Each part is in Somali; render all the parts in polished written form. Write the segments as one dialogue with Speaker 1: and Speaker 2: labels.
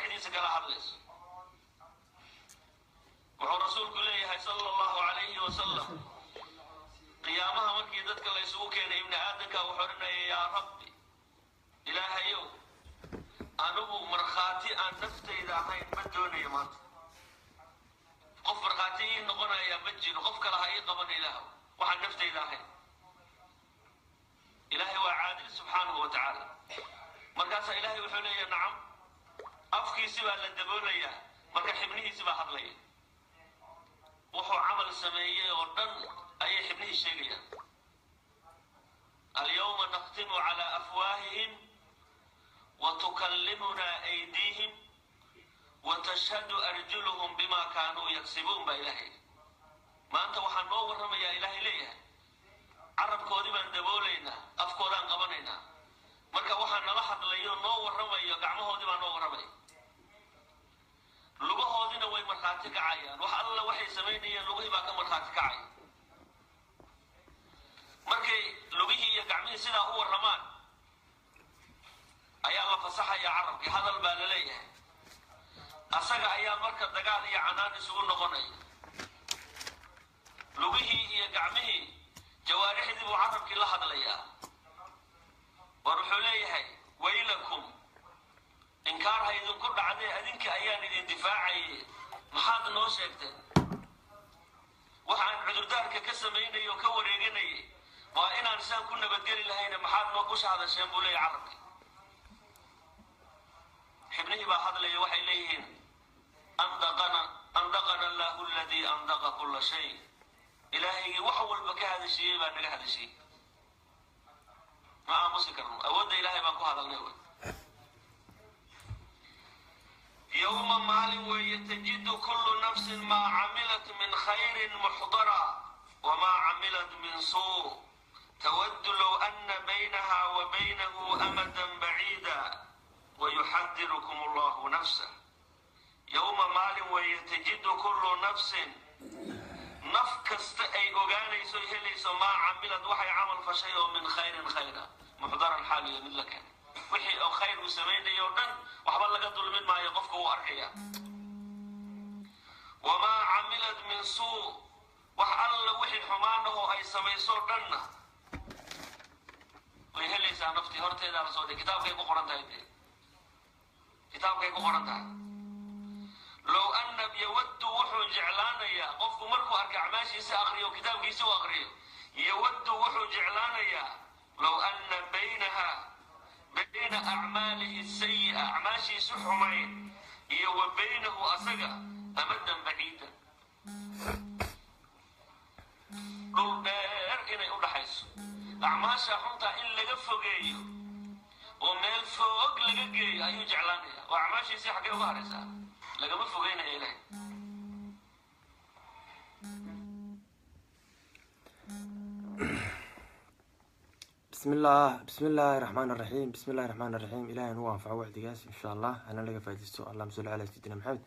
Speaker 1: dhexdiisa kala hadlayso wuxuu rasuulku leeyahay sala allahu calayhi wasalam qiyaamaha markii dadka la isugu keenay ibni aadamka wuxuu odhanaya yaa rabbi ilaahayow anigu markhaati aan naftayda ahayn ma doonayo maanta qof markhaati ii noqonaya ma jiro qof kale ha ii qaban ilaahow waxaan naftayda ahayn ilaahay waa caadil subxaanahu wa tacaala markaasaa ilaahay wuxuu leeyahay nacam afkiisi baa la daboolayaa marka xibnihiisi baa hadlaya wuxuu camal sameeyey oo dhan ayay xibnihii sheegayaan alyawma nakhtimu calaa afwaahihim وتكلمنا أيديهم وتشهد أرجلهم بما كانوا يكسبون بإلهي ما أنت وحن نور رمي يا إلهي ليه عرب كودي من دبولينا أفكوران قبنينا مركا وحن نلحظ ليه نور رمي يقعمه دي من نور رمي لغه دينا وي مرخاتك عيان وح الله وحي سميني لغه ما كان مرخاتك عيان مركي لغه يقعمه سيدا هو الرمان ayaa la fasaxaya carabki hadal baa la leeyahay asaga ayaa marka dagaal iyo canaan isugu noqonay lugihii iyo gacmihii jawaarixdii buu carabkii la hadlayaa war wuxuu leeyahay waylakum inkaar ha idinku dhacday adinka ayaan idin difaacayay maxaad noo sheegteen waxaan cudurdaarka ka samaynayo oo ka wareeganayay waa inaan isaan ku nabadgeli lahayna maxaad noo ku shahadasheen buu leeyahay carabki حبني بأحد لي وحي إليهم أنطقنا الله الذي أنطق كل شيء إلهي وحول بك هذا الشيء بأنك هذا الشيء ما مسكر أود إلهي بأنكو هذا النوي يوم مال ويتجد كل نفس ما عملت من خير محضرا وما عملت من سوء تود لو أن بينها وبينه أمدا بعيدا ويحذركم الله نفسه يوم مال ويتجد كل نفس نفكست أي أغاني سيهليس ما عملت وحي عمل فشيء من خير خيرا محضرا حاليا من لك وحي أو خير سمين يوردن وحبال لك الظلمين ما يقفك وأرحيا وما عملت من سوء وحال وحي حمانه أي سميسور دنا ويهليس نفتي هرتي دار صوتي كتاب كيف قرن تايدي كتاب كيف قرنتها لو أن يود وحو جعلانيا قف مركو أركع ماشي سأخريه كتاب كيسو أخريه يود وحو جعلانيا لو أن بين أعماله السيئة أعماشي سحمين وبينه أسقى أمدا بعيدا قل بير إني أقول حيث أعماشا حمتا إلا قفقيه وميل فوق لقى أيو جعلانيا وأعماشي سي حقا وغارسا لقى ما فوقين إليه
Speaker 2: بسم الله الرحمن الرحيم بسم الله الرحمن الرحيم إلهي هو أنفع وعد قاسي إن شاء الله أنا لقى فايدة اللهم صل على سيدنا محمد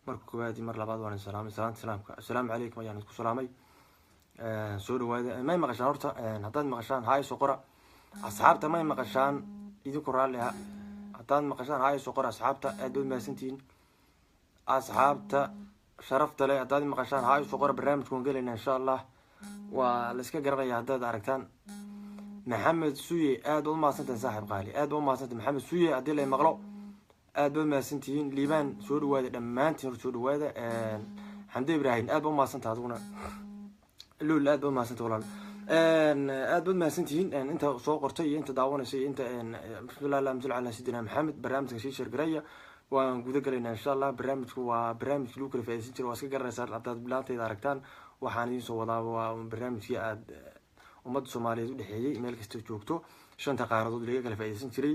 Speaker 2: مركو بادي مر لبعض وانا السلام عليكم يعني تكون سلامي سوري هذا ما مقشان هرتا هدان مقشان هاي سقرا أصحابته ما مقشان idinku raalliha haddaan maqashaan haayo soo qor asxaabta aad u mahadsantihiin asxaabta sharafta leh haddaad maqashaan haayo soo qor barnaamijku waan gelaynaa insha allah waa la iska garanaya haddaad aragtaan maxamed suye aad u mahadsantahay saaxiib qaali aad u mahadsantahay maxamed suye haddii la maqlo aad u mahadsantihiin liibaan soo dhawaada dhammaantiin soo dhawaada xamdi ibraahim aad u mahadsantahay adiguna luul aad u mahadsantahay walaal aad baad mahadsantihiin inta soo qortay iyo inta daawanaysa iyo inta bismillahi allahumma salli ala sayyidina maxamed barnaamijka sii sheergaraya waan guda galaynaa insha allah barnaamijku waa barnaamij lagu kala faa'iideysan jiro waa iska garanaysaa haddaad bilaantayda aragtaan waxaan idiin soo wadaa waa barnaamijkii aad ummadda soomaaliyeed u dhexeeyey meel kasta joogto shanta qaaradood laga kala faa'iideysan jiray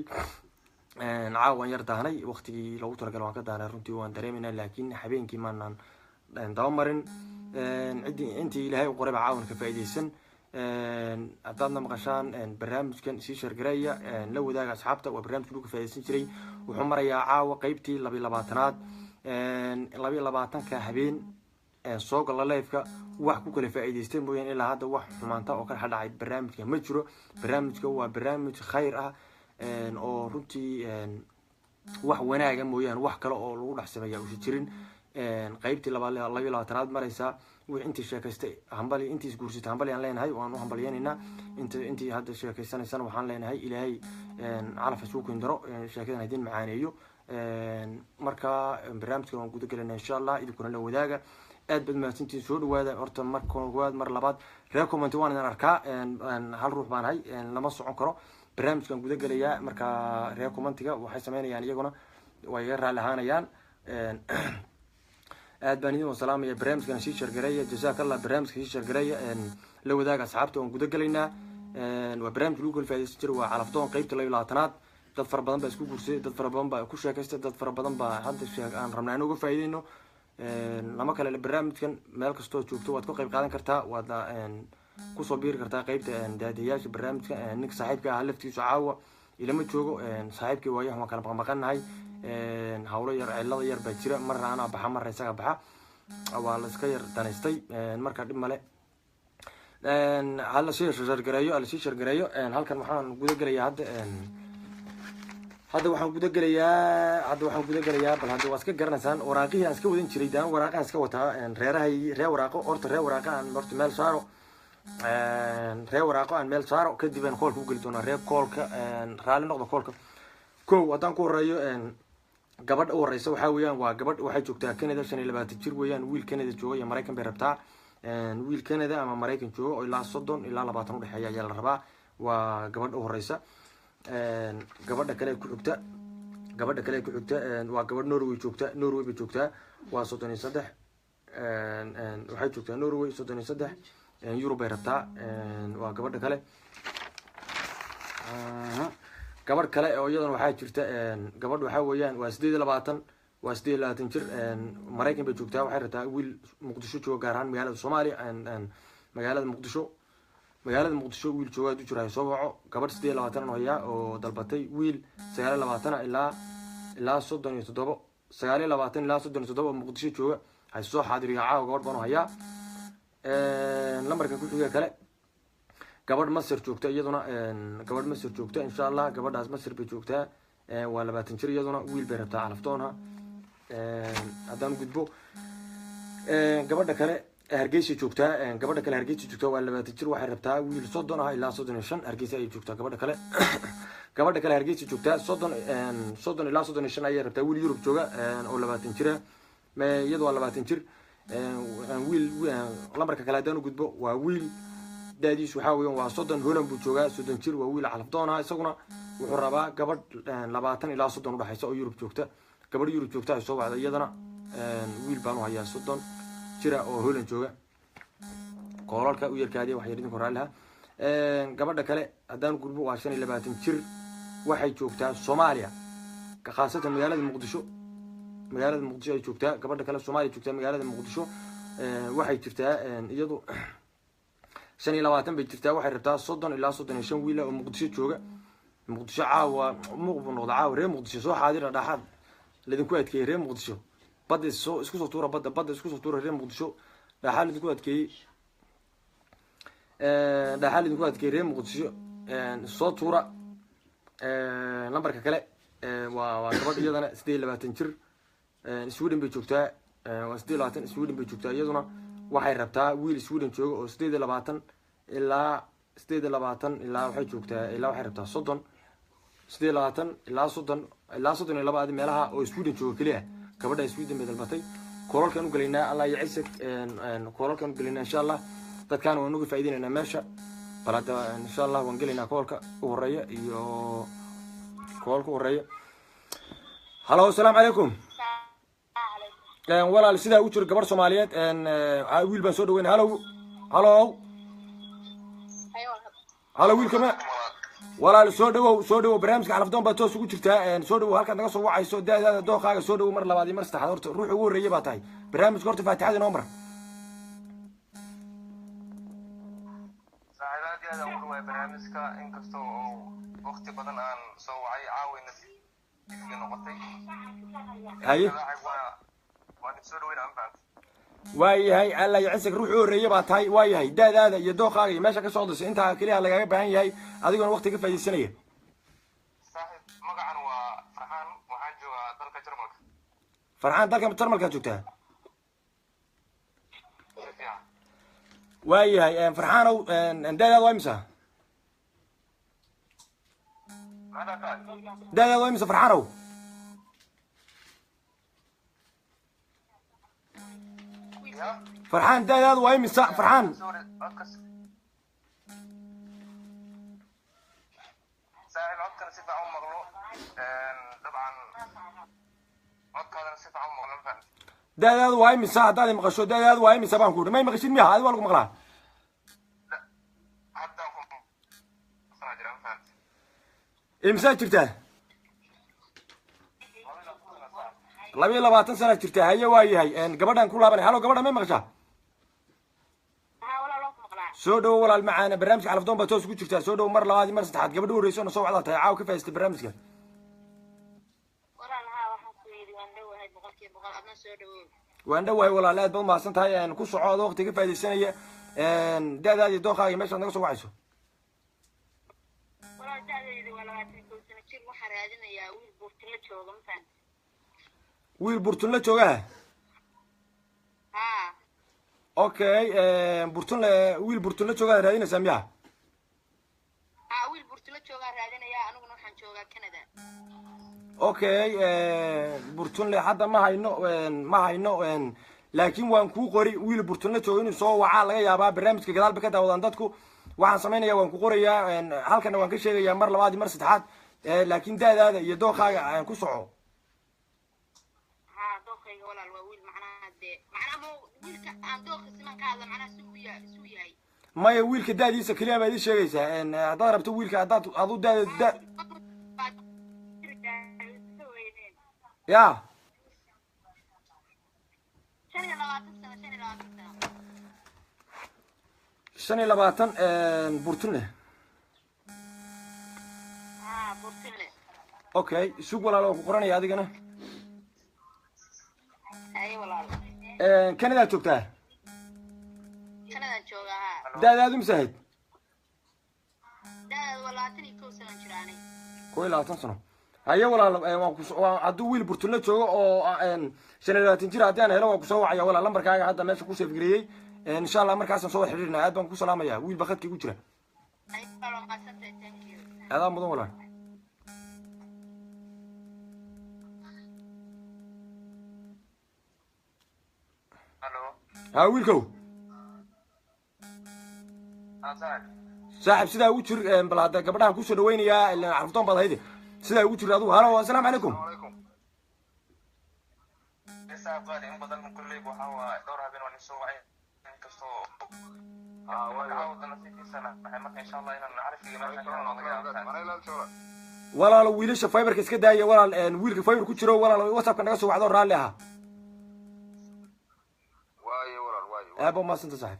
Speaker 2: caawan yar daahnay waqtigii loogu talagalay waan ka daahnay runtii waan dareemaynaa laakiin habeenkii maanaan daba marin ciddii intii ilaahay u qoray baa caawan ka faa'iideysan haddaadna maqashaan barnaamijkan sii sheergaraya la wadaaga asxaabta waa barnaamijka lagu faa'iideysan jiray wuxuu marayaa caawa qeybtii 22aad 22ka habeen soo gala live-ka wax ku kala faa'iideystay mooyaan ilaa hadda wax xumaanta oo kala dhacay barnaamijka ma jiro barnaamijka waa barnaamij khayr ah oo runtii wax wanaaga mooyaan wax kale oo lagu dhex sameeyaa uusan jirin. qaybtii 22aad maraysaa wixii intii sheekaystay hambali intii guursatay hambali aan leenahay waan u hambalyeynayna intii hadda sheekaysanaysan waxaan leenahay ilaahay calaf isku kindaro sheekadan hadin macaaneeyo. marka barnaamijkan waan guda galanaa insha Allah idinkuna la wadaaga aad bad mahadsantiin soo dhawaada horta mar koowaad mar labaad reer comment waan idin arkaa hal ruux baan hay lama socon karo barnaamijkan guda galaya marka reer commentiga waxay sameynayaan iyaguna way iga raali ahaanayaan. aad baan idin salaamaya barnaamijkan sii shargareeya jazakallah barnaamijka sii shargareeya la wadaaga asxaabta waan guda galaynaa. waa barnaamij lagu kala faa'iideysan jiray waa calafdoon qaybta 22aad dad fara badan baa isku guursaday dad fara badan baa ku sheekaystay dad fara badan baa hadda aan rabnaa inuu uga faa'iideyno. lama kale barnaamijkan meel kastoo joogto waad ka qayb qaadan kartaa waad ku soo biiri kartaa qaybta daadiyaasha barnaamijka ninka saaxiibka ah laftiisu caawa ilama joogo saaxiibkii waayahan waan kala maqanahay hawlo yar cilada yar baa jira marna anaa baxa marna isaga baxa waa la iska yar danaystay marka dhib male. hala sii shargareeyo halkan waxaan guda galayaa hadda waxaan guda galayaa bal hadda waa iska garanaysaan waraaqihii aan iska wadan jiray daan waraaqahan iska wataa reer waraaqo horta reer waraaqo aan horta meel saaro reer waraaqo aan meel saaro kadib aan koolka u geli doonaa reer koolka raali noqdo koolka kow haddaan ku horeeyo gabadha u horeysa waxaa weeyaan waa gabadh waxay joogtaa Canada 25 jir weeyaan wiil Canada jooga iyo Mareykan bay rabtaa wiil Canada ama Mareykan jooga oo ilaa 30 ilaa 20 u dhaxeeya ayaa la rabaa waa gabadha u horeysa. gabadha kale ku xigta waa gabadh Norway bay joogtaa waa 33 waxay joogtaa Norway 33 euro bay rabtaa waa gabadha kale. gabadh kale oo iyadana waxaa jirta gabadh waxaa weeyaan waa 28 jir Mareykan bay joogtaa waxay rabtaa wiil Muqdisho jooga gaar ahaan magaalada Soomaaliya magaalada Muqdisho wiil jooga u jira soo waco gabadh 28 haya oo dalbatay wiil 29 ilaa 37 ilaa 37 Muqdisho jooga hay soo xaadiriya caawa gabadh baan haya. lambarka ku xiga kale gabadh Masar joogta iyaduna gabadh Masar joogta insha Allah gabadhaas Masar bay joogtaa waa 20 jir iyaduna wiil bay rabtaa calaftoona. haddaan gudbo gabadha kale Hargeysa joogtaa waa 20 jir waxay rabtaa wiil 30 ilaa 35 Hargeysa ay joogtaa gabadha kale Hargeysa joogtaa 30 ilaa 35 ay rabtaa wiil Yurub jooga oo 20 jir iyadoo waa 20 jir wiil lambarka kale haddaan gudbo waa wiil daadiis waxaa weeyaan waa 30 Holland buu joogaa 30 jir waa wiil calafdoona isaguna wuxuu rabaa gabadh 20 ilaa 30 u dhaxaysa oo Yurub joogta gabadh Yurub joogta ay soo wacda iyadana wiil baan u hayaa 30 jira oo Holland jooga koolalka u yarkaadiya wax yar idin koraalaha. gabadha kale haddaan gudbo waa 25 jir waxay joogtaa Soomaaliya ka khaasatan magaalada Muqdisho ay joogtaa gabadha kale Soomaaliya joogtaa magaalada Muqdisho waxay jirtaa iyadu 25 bay jirtaa waxay rabtaa 30 ilaa 35 wiil oo Muqdisho jooga Muqdisho caawa muuqbu noqda caawa reer Muqdisho soo xaadira dhaxad ladinku adkeeyay reer Muqdisho badda isku soo tuura badda isku soo tuura reer Muqdisho dhaxal ladinku adkeeyay reer Muqdisho soo tuura. lambarka kale waa gabadh iyadana 28 jir Sweden bay joogtaa waa 28 Sweden bay joogtaa iyaduna waxay rabtaa wiil Sweden jooga oo 28 ilaa waxay joogtaa ilaa waxay rabtaa 30 ilaa 32 meelaha oo Sweden jooga kaliya gabadha Sweden bay dalbatay. koolalkan u galaynaa Allah ya ciise koolalkan u galaynaa insha Allah dadkaan waan uga faa'iideynaa meesha balada insha Allah waan galaynaa koolka u horeeya iyo koolka u horeeya. halo assalaamu calaykum walaal sidaa u jiro gabar Soomaaliyeed wiil baan soo dhaweynaa halo wiilkama walaal soo dhawow barnaamijka calafdoon baa toos ugu jirtaa soo dhawow halkaad naga soo wacayso daadaada dooqaaga soo dhawow mar labaad iyo mar saddexaad horta ruuxa ugu horreeyay baa tahay barnaamijka horta faatixada inoo mar.
Speaker 3: saaxiibadeeda ugu dhawaay barnaamijka inkastoo waqti badan aan soo wacay caawina si noqotay
Speaker 2: haye waayahay alla yacisiga ruuxu horeeyay baa tahay waayahay daadaada iyo dooqaaga iyo meesha ka socdayso intaa kaliya lagaaga baahan yahay adigoona waqti ka faa'iideysanaya.
Speaker 3: saaxiib magacan waa Farxaan waxaan
Speaker 2: farxaan dalka jarmalkaa joogtaa waayahay farxaanow daadaada waa imisa daadaada waa imisa farxaanow farxaan daadaada waa imisa farxaan daadaada waa imisa haddaad maqasho daadaada waa imisa baan ku yidhi may maqashid miya adi waa lagu maqlaa imsaa jirtaa 22 sana jirtaa haye waa yahay gabadhan ku laabanay halo gabadha may maqashaa soo dhowo walaal macaana barnaamijka calafdoon baa toos ku jirtaa soo dhowo mar labaad mar saddexaad gabadha horeyso na soo wacdaa tahay caaw ka faa'iistay barnaamijka waan dhawahay walaal aad baad mahadsan tahay ku soco adoo waqti ka faa'iidaysanaya da'daada iyo dooqaaga meeshaad naga soo wacayso wiil burtunla joogaa okay burtunle wiil burtunla joogaa raadinaysaa miyaa
Speaker 4: wiil burtunla joogaa raadinaya aniguna waxaan joogaa Canada
Speaker 2: okay burtunle hadda ma hayno laakiin waan kuu qori wiil burtunla jooga inuu soo wacaa laga yaabaa barnaamijka gadaalba ka daawadaan dadku waxaan samaynayaa waan ku qorayaa halkana waan ka sheegayaa mar labaad mar saddexaad laakiin daadaada iyo dooqaaga aan ku soco
Speaker 4: dooqayga walaal waa wiil macnaha wiilka aan dooqisman ka hadla macnaha suu yahay
Speaker 2: maya wiilka daadiisa kaliya baad ii sheegaysaa haddaad rabto wiilka haddaad adu daada ya 25 burtunle
Speaker 4: burtunle
Speaker 2: okay sug walaal waan ku qoranaya adigana
Speaker 4: ay walaal
Speaker 2: Canada joogtaa
Speaker 4: Canada joogaa
Speaker 2: daadaadu misaahid
Speaker 4: daad walaal 22 sano jiraanay
Speaker 2: 22 sano haye walaal waan hadduu wiil burtunle joogo oo 25 jir haddii aan helo waan ku soo wacaya walaal lambarkaaga hadda meesha ku soo fikriyay insha Allah markaasaan soo xiriirnaa aad baan ku salaamayaa wiil baqadka igu jira
Speaker 4: ay walaal maasantay thank you
Speaker 2: adaa mudan walaal ها ويلكو صاحب سيدا ugu jir balaada gabadhan ku soo dhaweynaya ilaa xarftoon baad hayde sida ugu jir adigu halo assalaamu calaykum
Speaker 3: saaqad in badan kulli waxa waa dhowr habeen waan soo wacay kasto waxa nasiibkiisana waxay markaa insha Allah inaan arkiga meesha ka noqdo
Speaker 2: walaalo wiilasha fiberka iska daaya walaal wiilka fiber ku jiro walaal whatsapp-ka naga soo wacdo raali aha أبو ما سنت صاحب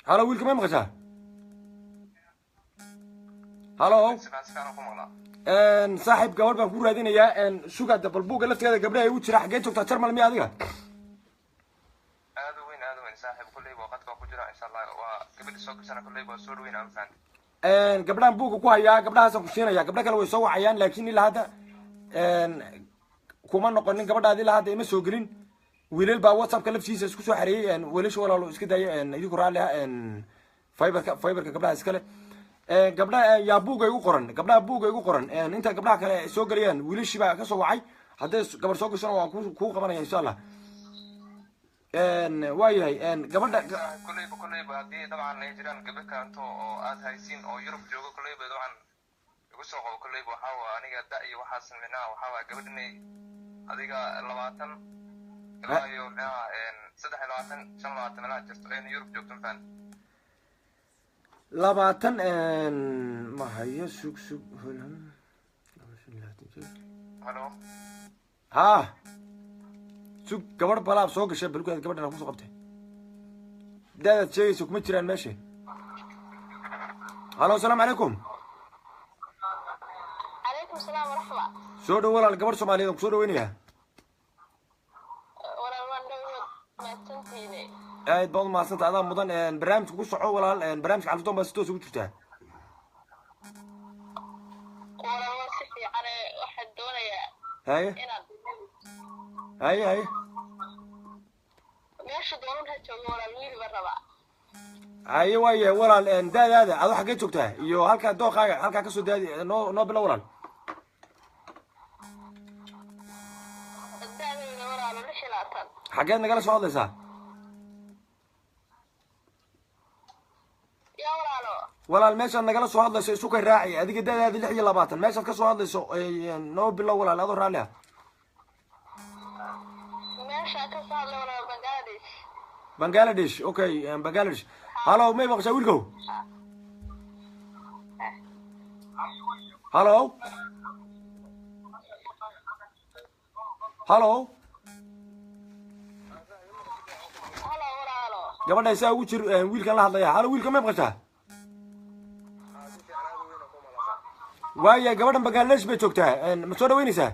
Speaker 2: هلا ويلكم ما مغشى هلا صاحب gabadh baan ku raadinayaa suga double book lafteeda gabdhaha ay u jira xagee joogtaa Jarmal miya adiga
Speaker 3: aad weyn saaxib kulli waqadka ku jira insha Allah waa gabadh soo gasana kulli waa soo weyn aan faan
Speaker 2: gabdhahan buuga ku hayaa gabdhahaas aan ku siinaya gabdha kale way soo wacayaan laakiin ilaa hadda kuma noqonin gabadhaadi ilaa hadda ima soo gelin wiilal baa whatsapp-ka laftiisa isku soo xareeyay wiilasha walaalo iska daayay idinku raali ah fiberka gabdhaha iskale gabdhaha yaa buuga igu qoran gabdhaha buuga igu qoran inta gabdhaha kale soo galayaan wiilashii baa ka soo wacay hadday gabadh soo gashana waan ku qabanaya insha Allah waayahay gabadha
Speaker 3: kullayba haddii dabcan ay jiraan gabdho kaanto oo aad haysiin oo Yurub joogo kullayba dabcan igu soo qabo kullayba waxa waa aniga da iyo waxa sameynaa waxa waa gabadhanay adiga 20 ilaa iyo 23 25 meelaha jirto ee Yurub joogto faan
Speaker 2: 20 ما هي سوق
Speaker 3: halo
Speaker 2: ها سوق gabadh balaab soo gashay balkuad gabadhana ku soo qabtay daadad sheegayso kuma jiraan meesha halo assalaamu calaykum
Speaker 4: calaykum
Speaker 5: السلام ورحمة.
Speaker 2: soo dhow walaal gabar Soomaaliyeed ku soo dhaweynayaa
Speaker 5: ولا ما تنتهي.
Speaker 2: aad baad ma santa adaa mudan barnaamijku ku soco walaal barnaamijka calaftoon baa si toos ugu jirtaa
Speaker 5: ولا ما سفي على واحد دنيا.
Speaker 2: haye
Speaker 5: إنا.
Speaker 2: haye
Speaker 5: ماشي دورون هالجو ولا الويل برا.
Speaker 2: haye waaye walaal daadaada aad waxa ka joogtaa iyo halka dooqaaga halka ka soo daadi noo bilo walaal
Speaker 5: الدنيا ولا ليش لا تن.
Speaker 2: xageed nagala soo hadlaysaa
Speaker 5: يا ولا لا.
Speaker 2: walaal meeshaad nagala soo hadlayso isu ka raaci adiga daadaada 26 meeshaad ka soo hadlayso noo bilo walaal adoo raalli ah
Speaker 5: ماشي كسر ولا بنغلاديش.
Speaker 2: Bangladesh okay Bangladesh hallo may maqashaa wiilkow hallo hallo
Speaker 5: هلا ولا لا.
Speaker 2: gabadha isaa ugu jir wiilkan la hadlaya hallo wiilka may maqashaa waaye gabadhan Bangladesh bay joogtaa ma soo dhaweynaysaa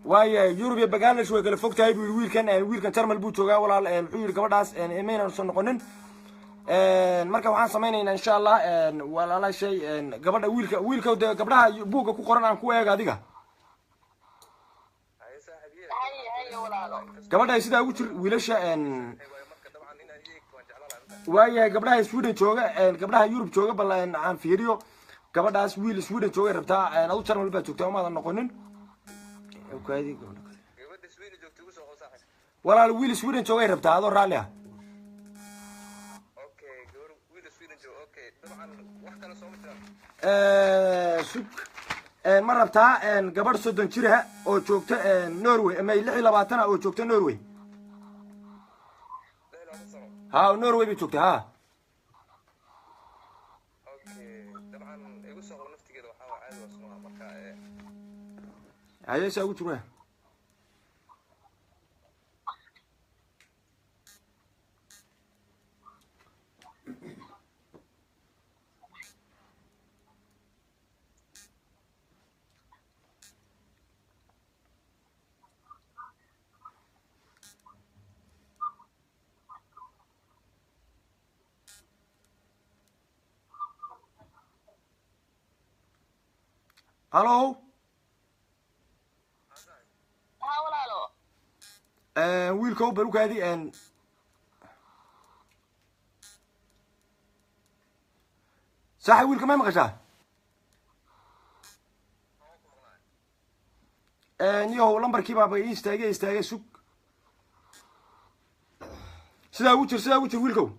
Speaker 2: waaye Yurub iyo Bangladesh way kala fogtahay buu wiilkan Jarmal buu joogaa walaal muxuu yiri gabadhaas imaynan soo noqonin marka waxaan sameynaynaa insha Allah walaala shay gabadha wiilka gabdhaha buuga ku qoran aan ku eeg adiga
Speaker 5: هاي ولا لا.
Speaker 2: gabadha sida ugu jir wiilasha waaye gabdhaha Sweden jooga gabdhaha Yurub jooga bal aan fiiriyo gabadhaas wiil Sweden jooga rabtaa adu Jarmal baa joogtaa ma noqonin kaadi
Speaker 3: gabadha Sweden joogto ugu soo qosaaxay
Speaker 2: walaal wiil Sweden jooga rabtaa adoo raalli ah
Speaker 3: okay gabar wiil Sweden joogo okay dabcan wax kala soo ma jiraan
Speaker 2: sug ma rabtaa gabadh 30 jir ah oo joogta Norway ama 26 oo joogta Norway ha Norway bay joogtaa ha
Speaker 3: okay dabcan igu soo qor naftigeeda waxa waa caadi wasnaa marka
Speaker 2: ayay ugu jira hallo
Speaker 5: ها ولا لا.
Speaker 2: wiilkow balukaadi saxa wiilka ma maqashaa niyow lambarkii baa istaagay sug sidaa ugu jir wiilkow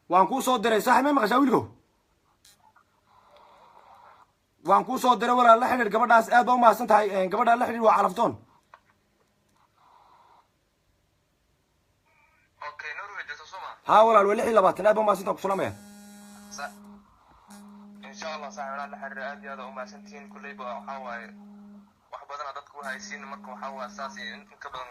Speaker 2: waan kuu soo diray saaxiib ma maqashaa wiilkow waan kuu soo diray walaal la xiriir gabadhaas aad baa u mahadsan tahay gabadha la xiriir waa calaftoon
Speaker 3: okay Norway joogto Soomaa
Speaker 2: ها ولا الولي 26 ابو ما سنتك سلامه
Speaker 3: ان شاء الله صاحبنا la xiriir aad iyo aad u maasantiin kuleyba waxa waaye wax badan dadku haysiin marka waxa waa asaasi in ka badan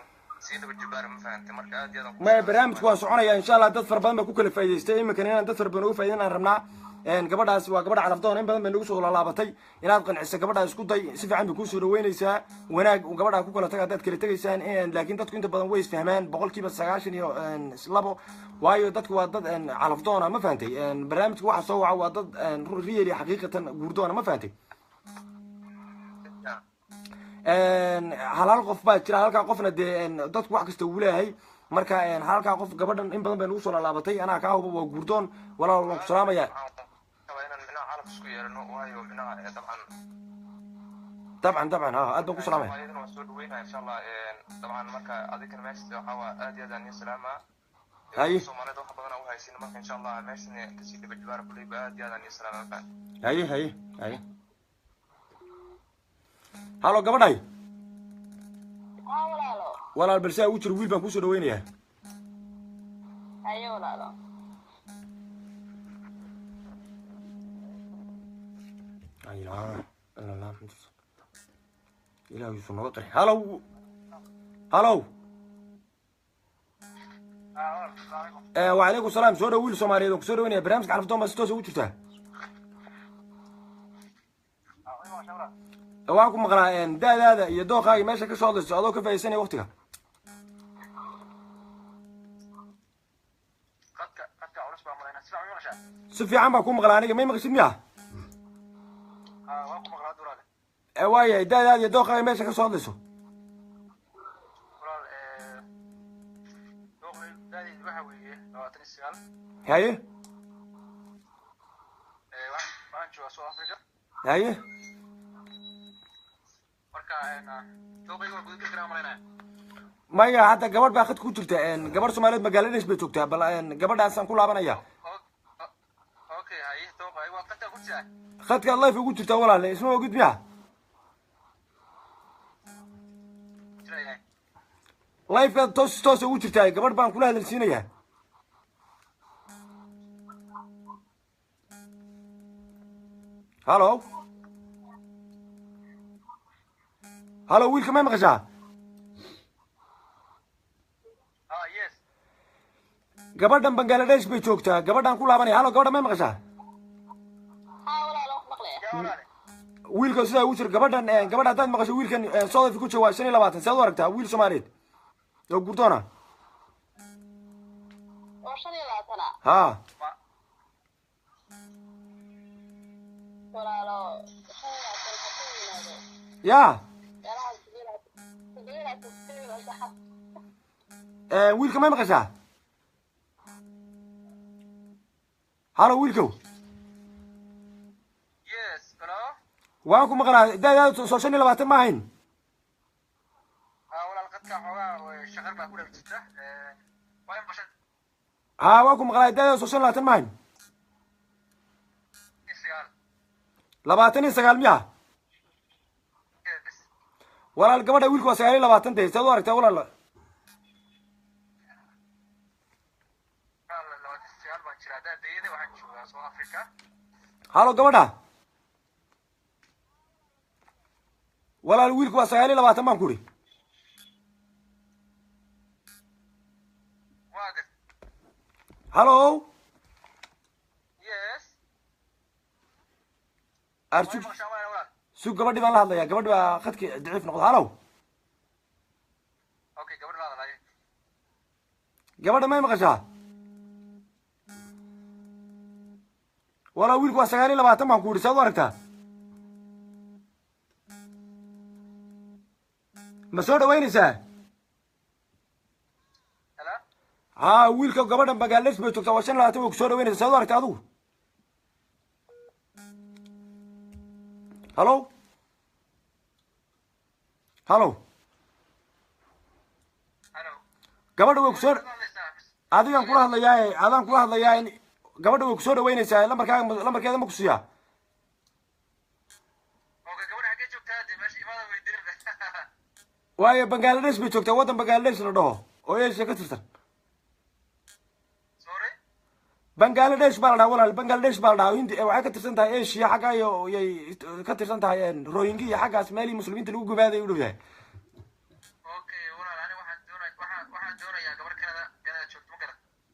Speaker 3: sida wajibaar ma fahanti marka aad iyo aad
Speaker 2: ما barnaamijku waa soconaya insha Allah dad far badan ba ku kala faa'iideystay iminkan inaan dad far badan uga faa'iideynaan rabnaa gabadhaas waa gabadha calafdoon in badan bay nagu soo laalaabatay inaad qanciso gabadha isku day si fiican bay ku soo dhaweynaysaa wanaag gabadha ku kala tagay dad kala tagaysaan laakiin dadku inta badan way isfahmaan 92% waayo dadku waa dad calafdoon ma fahantay barnaamijku waxa soo waca waa dad real xaqiiqatan guurdoon ma fahantay halal qof baa jira halka qofna dadku wax kasta uu leeyahay marka halka qof gabadhan in badan bay nagu soo laalaabatay anaa ka hubo waa guurdoon walaal waan ku salaamaya طبعا طبعا ها أدبك وسلامة
Speaker 3: ayadana waan soo dhaweynaa insha allah dabcan marka adinkana meesha waxaa waa aad iyo aad aan salaamaa
Speaker 2: هاي
Speaker 3: soomaalida wax badan u haysin marka insha allah meeshan kasii dhaba jibaar kuleyba aad iyo aad aan salaamaa
Speaker 2: هاي هاي هاي هالو قبضاي
Speaker 5: haa walaalo
Speaker 2: ولا البلساء وجر ويل بان كوسو دوينيا
Speaker 5: haye walaalo
Speaker 2: اي لا لا لا إلى يوسف نوطري هالو هالو وعليكم السلام سو ويل سوماليد كوسو دوينيا برنامج عرفتهم بس توسو وجرتا waan ku maqlaa daadaada iyo dooqaaga meesha ka soo hadlayso adoo ka faa'iidaysanaya waqtiga
Speaker 3: qadka culus baa malayna si fiican u maqashaa
Speaker 2: si fiican baa ku maqlaa aniga may maqashid miya
Speaker 3: waan ku maqlaa duraale
Speaker 2: waayahay daadaada iyo dooqaaga meesha ka soo hadlayso
Speaker 3: walaal dooqay daadii waxa weeye 29
Speaker 2: haye
Speaker 3: waxaan joogaa South Africa
Speaker 2: haye maya hadda gabadh baa khadka ku jirta gabadh soomaaliyeed magaaladaas bay joogtaa bal gabadhaasaan ku laabanaya khadkaad life ugu jirtaa walaale isma ogid miya lifekaad toosa ugu jirtaa gabadh baan kula hadalsiinayaa halo halo wiilka may maqashaa gabadhan bangaladesh bay joogtaa gabadhaan ku laabanaya halo gabadha may maqashaa
Speaker 5: haa walaalo wax maqlaya
Speaker 2: wiilka sidaa ugu jira gabadhan gabadha haddaad maqasho wiilkan South Africa ku jooga waa 25 seed u aragtaa wiil Soomaaliyeed oo gurdoona
Speaker 5: oo 25
Speaker 2: haa
Speaker 5: walaalo
Speaker 2: yaa wiilka may maqashaa halo wiilkow waan ku maqlaa daadaada soo 25 ma ahayn
Speaker 3: walaal qadka xoogaa shaqar baa ku dhex jirta waa in bashan
Speaker 2: waan ku maqlaa daadaada soo 25 ma ahayn 29 miya walaal gabadha wiilku waa 29 dee saad u aragtaa walaal halo gabadha walaal wiilku waa 29 baan ku iri halo arsu su gabadhi baan la hadlayaa gabadhi baa khadki daciif noqdo halo gabadha may maqashaa walaal wiilku waa 29 baan ku iri saad u aragtaa ma soo dhaweynaysaa haa wiilka gabadhan bangaladesh bay joogtaa waa 25 way ku soo dhaweynaysaa saad u aragtaa adigu halo halo gabadha way ku soo adigaan kula hadlayaa adaan kula hadlayaa in gabadha way ku soo dhaweynaysaa lambarkeeda ma ku siiyaa waayo bangaladesh bay joogtaa waddan bangaladesh la dhaho oo Asia ka tirsan bangaladesh baa la dhahaa walaal bangaladesh baa la dhahaa hindi waxay ka tirsan tahay Asia xagga iyo yay ka tirsan tahay Rohingya iyo xaggaas meelii muslimiinta lagu gubaaday u dhowyahay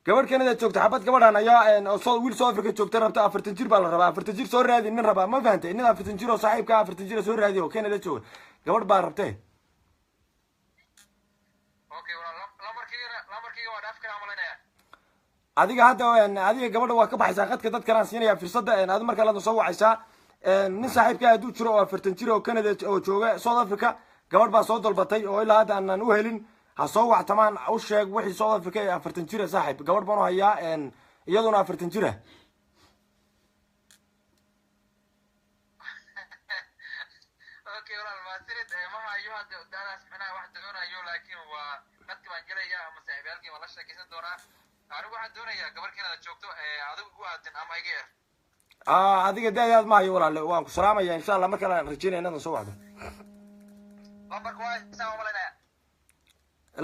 Speaker 2: gabadh Canada joogta xabad gabadhan ayaa wiil South Africa joogta rabta 40 jir baa la rabaa 40 jir soo raadi nin rabaa ma fahantay nin 40 jir oo saaxiibka 40 jir soo raadi oo Canada jooga gabadh baa rabtay adiga hadda adiga gabadha waa ka baxaysaa khadka dad kale aan siinaya fursadda aad markaa la soo wacaysaa nin saaxiibka hadduu jiro oo 40 jir oo Canada oo jooga South Africa gabadh baa soo dalbatay oo ilaa hadda aanan u helin ha soo wactamaan u sheeg wixii South Africa ee 40 jir saaxiib gabadh baan u hayaa iyaduna 40 jir
Speaker 3: dadaas micnaha wax doonayo laakiin waa dadka baan gelaya ama saaxiibayaalkii waan la sheekaysan doonaa anigu waxaan doonayaa gabarka inaad joogto adigu u aadin ama iga yar
Speaker 2: adiga da'daad maayo walaale waan ku salaamaya insha allah markale aan rajeynaya inaad soo wacdo
Speaker 3: lambarka waa isaan malaynayaa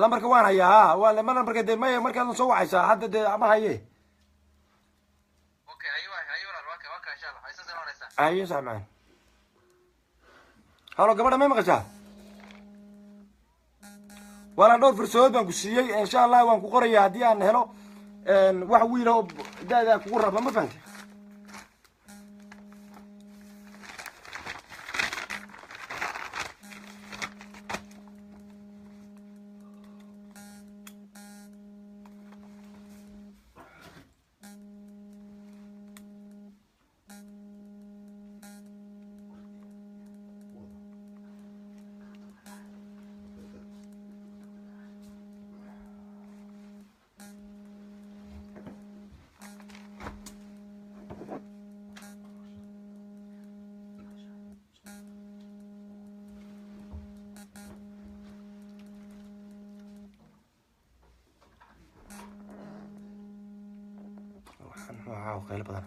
Speaker 2: lambarka waan hayaa waa lambarka dee maya markaad soo wacaysaa hadda dee ama haye
Speaker 3: okay hayo walaal waa insha allah haysa salaanaysaa
Speaker 2: haye sax macaan halo gabadha may maqashaa wala dhowr fursadood baan ku siiyey insha allah waan ku qorayaa haddii aan helo wax wiil oo da'da kugu raba ma fahantay waxaa qaylo badan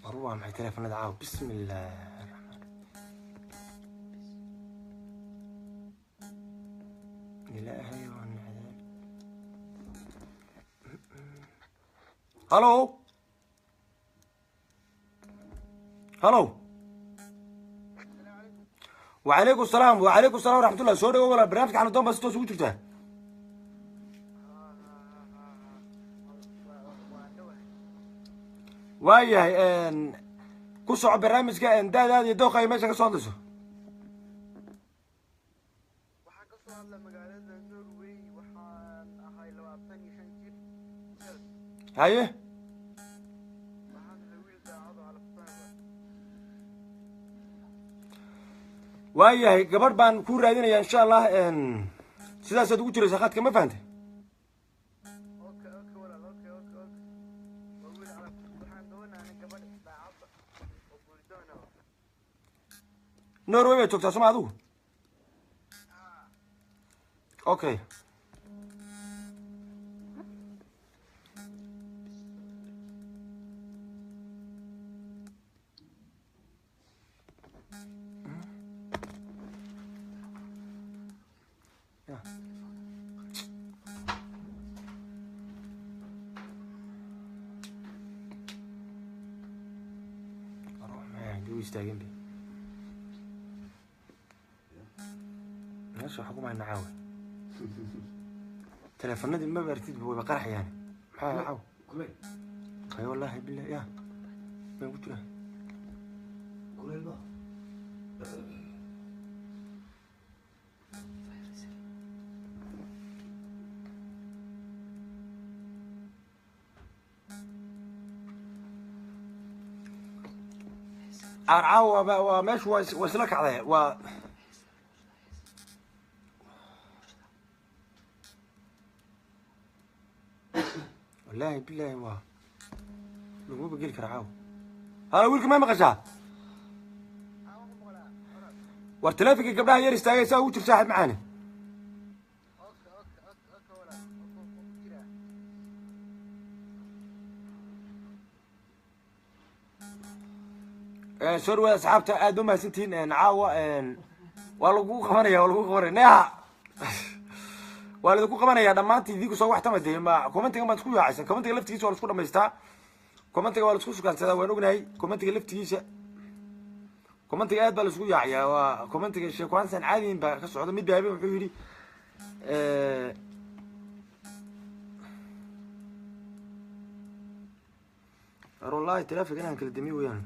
Speaker 2: war waa maxay teleefanada caaw bismi illaahi raxmaan ilaahay waa nacdaan halo halo وعليكم السلام ورحمة الله سوري ولا برنامج عن الدوم بس توصل وجهته waayahay ku soco barnaamijka daadaada iyo dooqa ay meesha ka soo hadlayso
Speaker 6: waxaan ka soo hadlaa magaalada Norway waxaan ahay 25 jir
Speaker 2: haye
Speaker 6: waxaan wiil daacad oo alaftaan
Speaker 2: waayahay gabadh baan ku raadinayaa insha allah sidaasaad ugu jiraysaa khadka ma fahantay norway baad joogtaa soma adigu okay istaagin be meesha xukuma nacaawe teleefanadii ma baartid way qarxayaan maxaa nacaaw ay wallahi billahi ya baan ku jira kuleelba arcaawa waa meeshu waa isla kacday waa والله بالله waa lagu bageli karaa caaw hala wiilka ma maqashaa war teleefanka gabdhaha yar istaagay saa ugu jir saaxib macaani sorwa asxaabta aad u mahadsantihiin caawa waa lagu qabanaya neha waa laidinku qabanayaa dhammaantii idinku soo waxtama dee ma commentiga maad isku yaacaysan commentiga laftigiisa waa la isku dhamaystaa commentiga waa la isku sukaansadaa waan ognahay commentiga laftigiisa commentiga aad baa la isku yaacayaa waa commentiga sheekwaansan caadiyin baa ka socda mid baabe wuxuu yidhi wallahi teleefanka inaan kala damiyo weyaan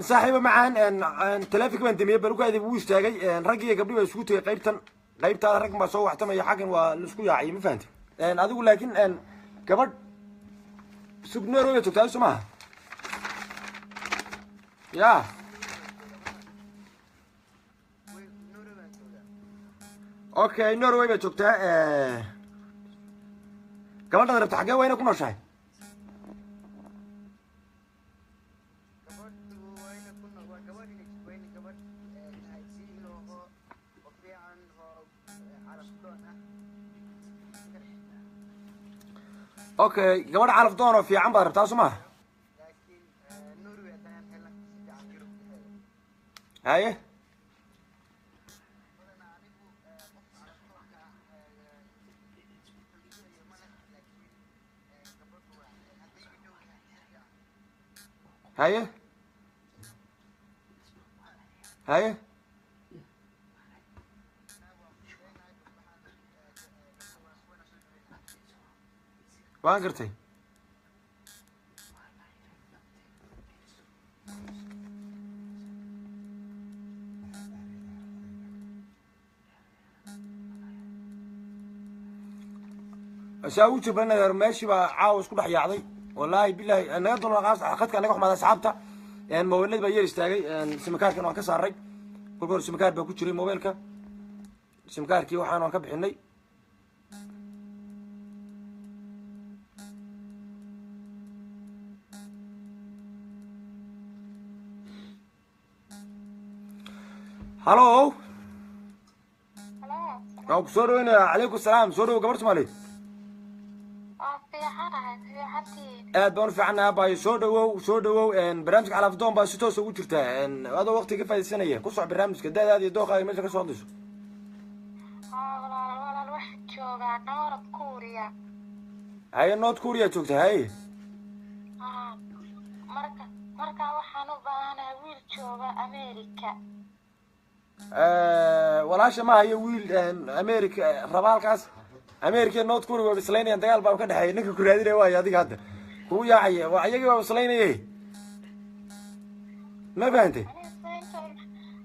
Speaker 2: saaxiiba macaan teleefanka baan damiyey balukaadi wuu istaagay rag iyo gabdhi baa isugu tegay qaybtaada rag baa soo waxtamaya xaggan waa la isku yaacay ma fahanti adigu laakiin gabadh sugnoor way joogtaa soo maaha ya okay Norway baa joogtaa gabadha rabta xagee wayna ku nooshahay okay gabadha calaf doon oo fiican baad rabtaa soo ma haye haye haye waan gartay saa u jabanadeer meeshii baa caawa isku dhex yaacday wallaahi bilaahi naga dulqaas khadka naga xumaada asxaabta mobilada baa yar istaagay simkaarkan waan ka saaray kolka hore simkaar baa ku jiray mobilka simkaarkii waxaan waan ka bixinay hallo waan ku soo dhaweynaya calaykum salaam soo dhawo gabar Soomaaliyeed aad baan u fiicanahay aabbayo soo dhawow barnaamijka calafdoon baa si toos ugu jirtaa adoo waqti ka faa'iidaysanaya ku soc barnaamijka daadaada iyo dooqaaga meesha ka soo hadlayso
Speaker 5: walaal waxaan joogaa North Korea
Speaker 2: haye North Korea joogta haye
Speaker 5: marka waxaan u baahanahay wiil jooga America
Speaker 2: walaasha ma hayo wiil America raba halkaas America North Korea waa islaynayaan dagaal baa ka dhaxeeya ninka ku raadinaya waa adiga hadda ku yaacay waa ayaga waa islaynayay ma fahamtay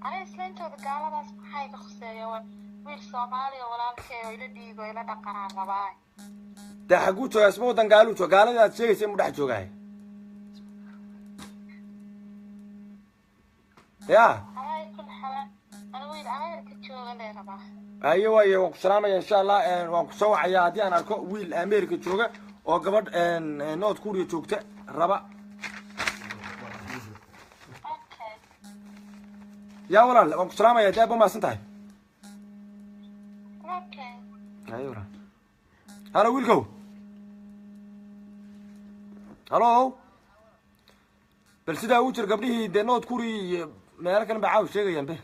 Speaker 5: أنا إسلام تود قالوا بس هاي بخسية ويل صومالي ولا الكي ولا ديجو ولا دقنا رباي
Speaker 2: ده حقو تو اسمه ودن قالوا تو قالوا ده شيء اسمه ده جوجاي يا
Speaker 5: هاي كل حلا أنا ويل أمريكا جوجا لي ربا
Speaker 2: أيوة وسلام إن شاء الله وكسوع عيادي أنا أركو ويل أمريكا جوجا أو قبل نوت كوريا جوجته ربا يا ولا وسلام يا جابو ما سنتهي
Speaker 5: أوكي
Speaker 2: أيوة هلا ويلكو هلو بل سيدا وجر قبله دي نوت كوري ما أنا كان بعاوز شيء جنبه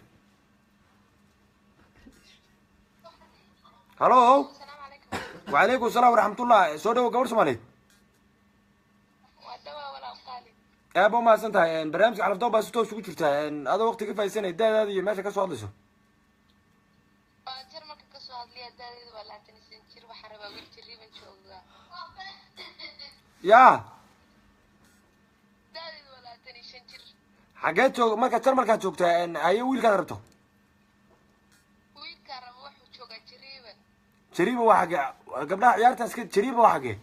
Speaker 2: هلو
Speaker 5: السلام عليكم
Speaker 2: وعليكم السلام ورحمة الله سودا وقبر سمالي
Speaker 5: ودوا ولا قالي
Speaker 2: أبو ما سنتهي برنامج على فضاء بس تو شو قلتها هذا وقت كيف يسنى ده هذه ماشي كسر هذا
Speaker 5: جرمك كسو هادلي دادي ولا تنسين جير وحربا ويل جري من جوجا
Speaker 2: يا
Speaker 5: دادي ولا تنسين جير
Speaker 2: حاجات شو ما كتر ما كانت شوكتها أي ويل كان ربطه
Speaker 5: ويل كرم وحو جوجا جريبا
Speaker 2: شريبة واحد قبلها عيارتها سكت شريبة واحد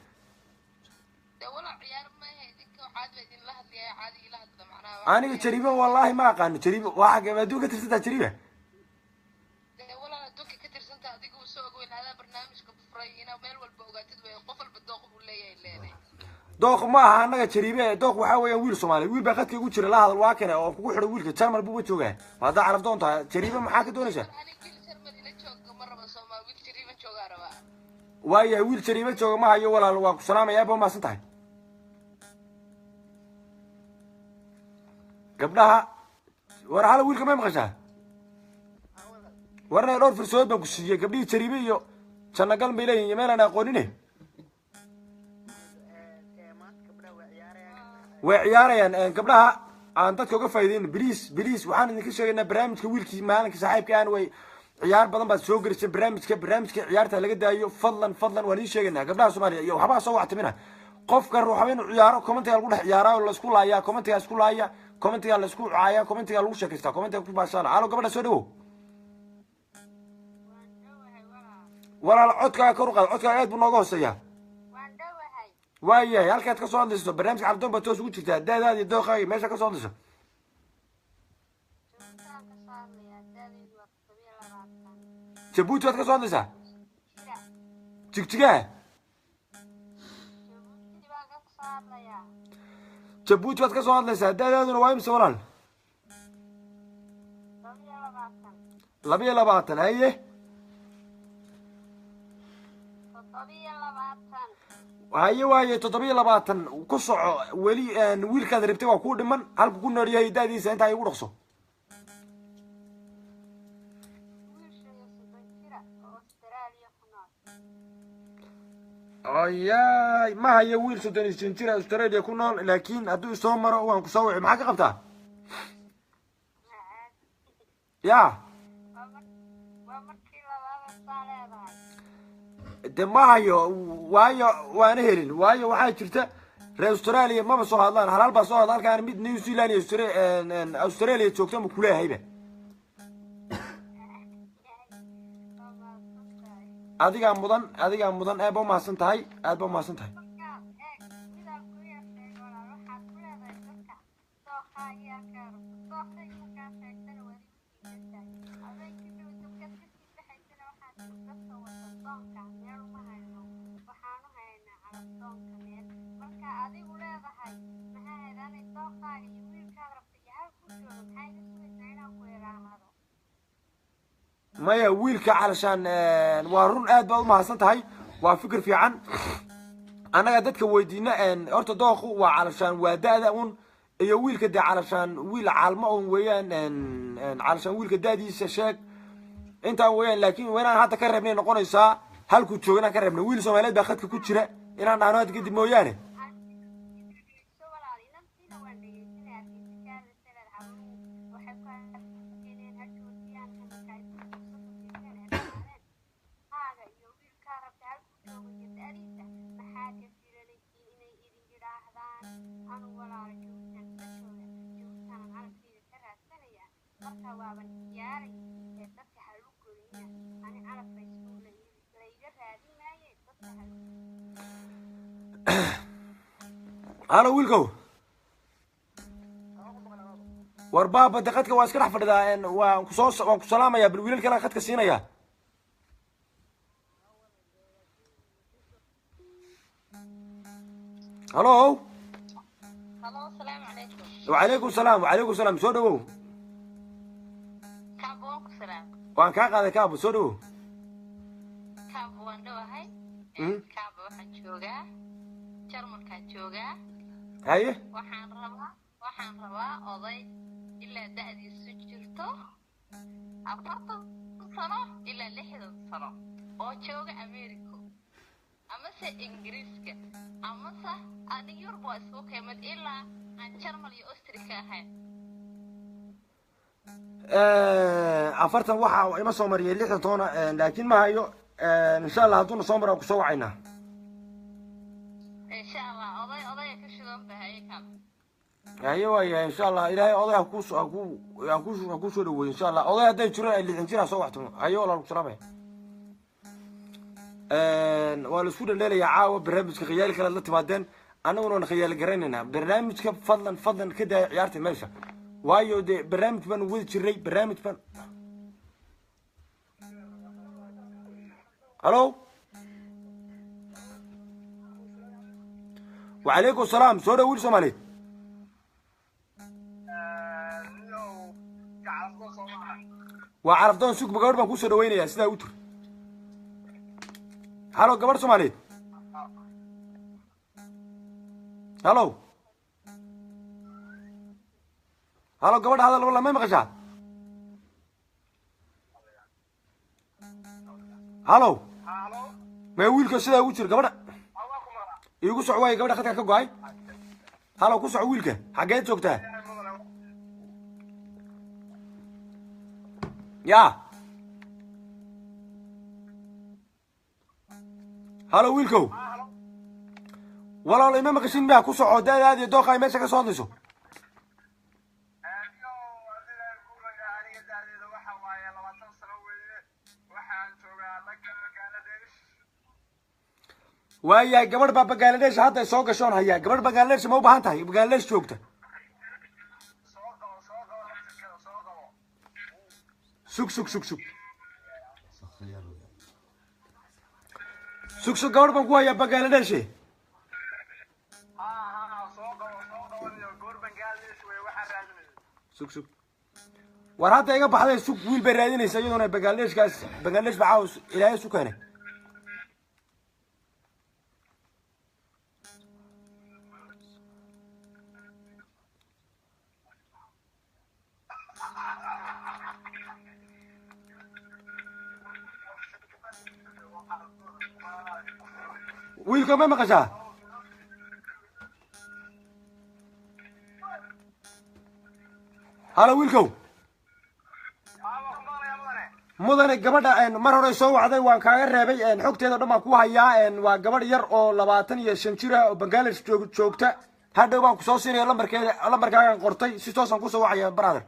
Speaker 5: ده ولا عيار ما هي ديك وعاد بدين لها اللي عادي لها ده معناها
Speaker 2: أنا شريبة والله ما قان شريبة واحد ما دوك ترسلها شريبة
Speaker 5: ده ولا دوكي كتير سنت هذيك وسوق وين هذا برنامج كفرينا وميل والبوقات تدوي قفل بالدوق ولا يلاني
Speaker 2: دوق ما أنا شريبة دوق وحاول ويل سومالي ويل بقت يقول شر الله هذا الواقع أو كوي حلو ويل كتر ما البوبة توجه هذا عرف دون تا شريبة محاك دونيشه
Speaker 5: أنا كل شرم اللي تشوق مرة بس ما ويل جريبا تشوق ربا
Speaker 2: واي ويل شريبة توجه ما هي ولا الواقع سلام يا أبو ما سنتهي قبلها ورا هذا ويل كمان مخشها ورنا رور في السواد بقصية قبلي شريبة يو كان قال بيلاقي يمين أنا قولينه وعيارين قبلها aan dadka uga faa'iideyn biliis waxaan idin ka sheegaynaa barnaamijka wiilkii maalinka saaxiibka aan way ciyaar badan baad soo garisay barnaamijka ciyaarta laga daayo fadlan waan idin sheegaynaa gabdhaha Soomaaliya iyo waxba soo wactamina qofka ruuxa inuu ciyaaro commentiga lagu dhex ciyaaro la isku laaya commentiga la isku caaya commentiga lagu sheekaysta commentiga ku baasana halo gabadha soo dhawo walaal codka kor u qaad codka aad buu nooga hooseeyaa waayahay halkaad ka soo hadlayso barnaamijka cabdoon baa toos ugu jirtaa daadaada iyo dooqaaga meesha ka soo hadlayso jabuuti waad ka soo hadlaysaa jigjigaa jabuuti waad ka soo hadlaysaa da-daaduna waa imse walaal 22 haye haye waaye 27 ku soco weli wiilkaad rabtay waa kuu dhiman halku ku nool yahay da-diisa intaa igu dhaqso ayaay ma hayo wiil 30 jir Australia ku nool laakiin hadduu soo maro waan ku soo wici maxaa ka qabtaa ya de ma hayo waayo waana helin waayo waxaa jirta reer Australia maba soo hadlaan halaal baa soo hadla halkaan mid New Zealand iyo Australia joogta ma kuleehayba adiga mudan aad ba umahadsan tahay maya wiilka calashaan waa run aad baad umahadsan tahay waa fikir fiican annaga dadka weydiina horta dooqu waa calashaan waa da-da un iyo wiilka dee calashaan wiil caalmo un weeyaan calashaan wiilka da-diisa sheeg intaan weeyaan laakiin waynaan hadda ka reebnay noqonaysaa halkuu jooga inaan ka reebnay wiil Soomaaliyeed baa khadka ku jira inaan dhahno hadda kadib mooyaane halo wiilkow war baaba de khadka waa iska dhex fadhidaa waan ku salaamayaa bal wiilal kale khadka siinaya halo
Speaker 5: السلام عليكم
Speaker 2: وعليكم السلام soo dhawow
Speaker 5: كابو سلام
Speaker 2: waan kaa qaaday kaabo soo dhawow
Speaker 5: كابو waan dhawahay كابو waxaan joogaa jarmalkaan joogaa
Speaker 2: haye
Speaker 5: waxaan rabaa oday ilaa da'diisu jirto 40 sano ilaa 60 sano oo jooga Ameerika amase Ingiriiska amase aniga Yurub waa isku keemad ilaa aan Jarmal iyo Austria ahayn
Speaker 2: 40 waxa ima soo mariyay 60 toona laakiin ma hayo insha Allah hadduu soo maro ku soo wacaynaa
Speaker 5: insha Allah oday ka shidan bahay kaab
Speaker 2: haye waaye insha Allah ilaahay oday ku soo dhaweey insha Allah oday haday jiro 60 jir soo waxto hayo walaal ku salaamay waa la isku dhaleelaya caawa barnaamijka khiyaali kala la timaadeen anaguna khiyaali garanayna barnaamijka fadlan ka daa ciyaarta meesha waayo de barnaamij baan wadi jiray barnaamij baan halo وعليكم السلام سوري ويل سومالي وعرف دون سوق بقول بان كوسو دوينيا سدا وتر هالو قبر سومالي هالو قبر هذا والله ما مقشع هالو ما ويلك سدا وتر قبر igu soo waay gabadha khadka ka go'ay halo ku soo wiilka xageed joogtaa ya halo wiilkow walaal ima maqashin baa ku soo daadaad iyo dooqay meesha ka soo hadlayso ويا قبل بنغلاديش هذا سوق شلون هيا قبل بنغلاديش ما بهانتها بنغلاديش جوجته سوق sug gabadh baan ku hayaa Bangladesh sug war hadda iga baxday sug wiil bay raadinaysa iyaduna Bangladesh baa ilaahay su keenay wiilka ma maqashaa halo wiilkow mudane gabadha mar hore soo wacday waan kaaga reebay xogteeda dhan baan ku hayaa waa gabadh yar oo 25 jir ah oo Bangladesh joogta hadhow baan ku soo siinaya lambarkaagan qortay si toosan ku soo wacaya brother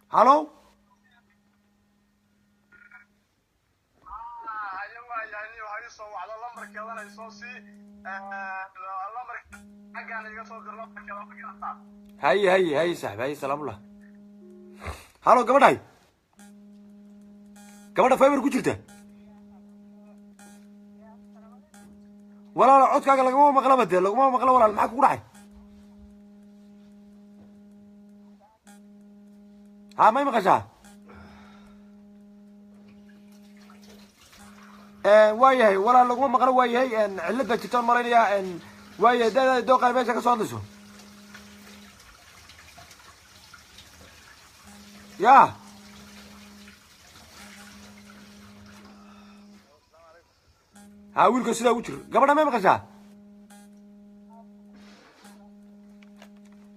Speaker 2: halo هاي صاحبي هاي سلام الله هالو gabadhay gabadha fiber ku jirta walaal codkaaga lagama maqla walaal maxaa kugu dhacay ha ma maqashaa waayahay walaal laguma maqlo waayahay cilad baa jirta malaynayaa waayahay dadaada dooqaa meesha ka soo hadlayso يا ها ويلكو سيدا وجر قبل ما مقشا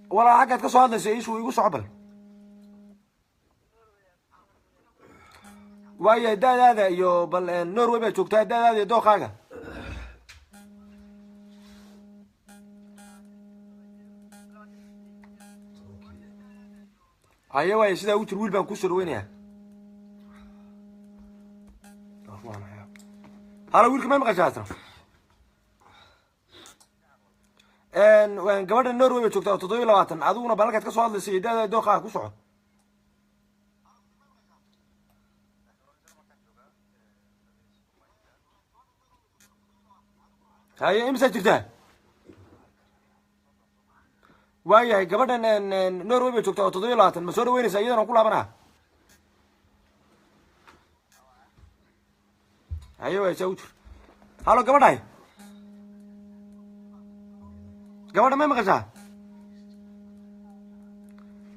Speaker 2: ولا حاجه كسو هادلسي ايشو igu socbal waaya daadaada iyo bal Norway ba joogtaa daadaada dooqaaga أيوة سيدا وجر ويل بان كسر وينها هلا ويل كمان مقاش عسرة وين قبل النرويج وشوكتا تطوي لواتن عدونا بالك كسر هذا السيدة دوخة كسر هاي إمسك جدا وايا قبل ان نرويج joogta toddoba laatan ma soo dhaweynaysa iyadana ku laabana ayo way soo jir halo gabadhay ma maqashaa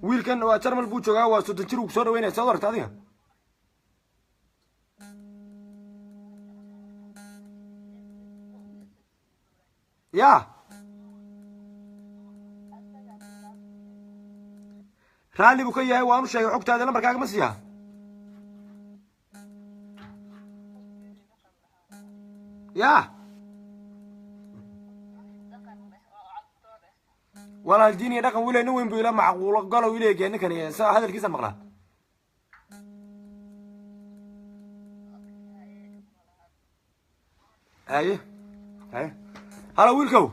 Speaker 2: wiilkan waa Jarmal buu joogaa waa 30 jir uu soo dhaweynaysa soo aragta adiga ya raalli buu ka yahay waan u sheegay xogtaada lambarkaaga ma siiyaa yaa walaal diin iyo dhaqan wiilay nin weyn buu ila macquulo galow ileegay ninkan hadalkiisa maqlaa haye halo wiilkow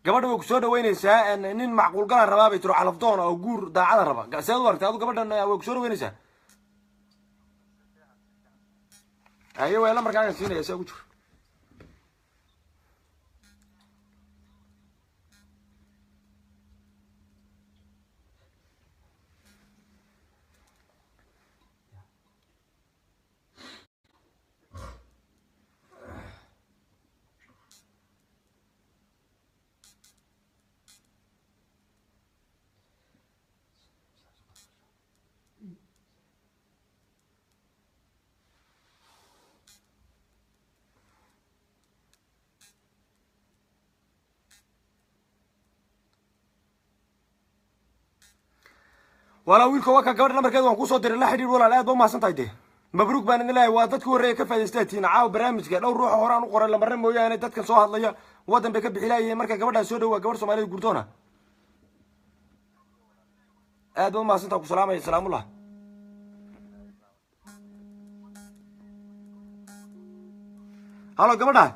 Speaker 2: gabadha way ku soo dhaweynaysaa nin macquul galan rabaa bay tiro calafdoon oo guur daacada raba gaasad u aragtay adu gabadhan way ku soo dhaweynaysaa ayo way la markaa siinaysa soo jir ولا ويلكو وكا قبل نمبركيد وان كو سو ديري لا خير ولا aad ba ma santahay de mabruuk baan idin leeyahay waa dadkii horeeyay ka faa'iideysteen caaw barnaamijka dhowr ruux horaan u qoray lambarna mooyaane dadka soo hadlaya wadan bay ka bixilayeen marka gabadha soo dhaw gabadh Soomaaliyeed gurtoona aad ba ma santahay ku salaamay salaamullah halo gabadha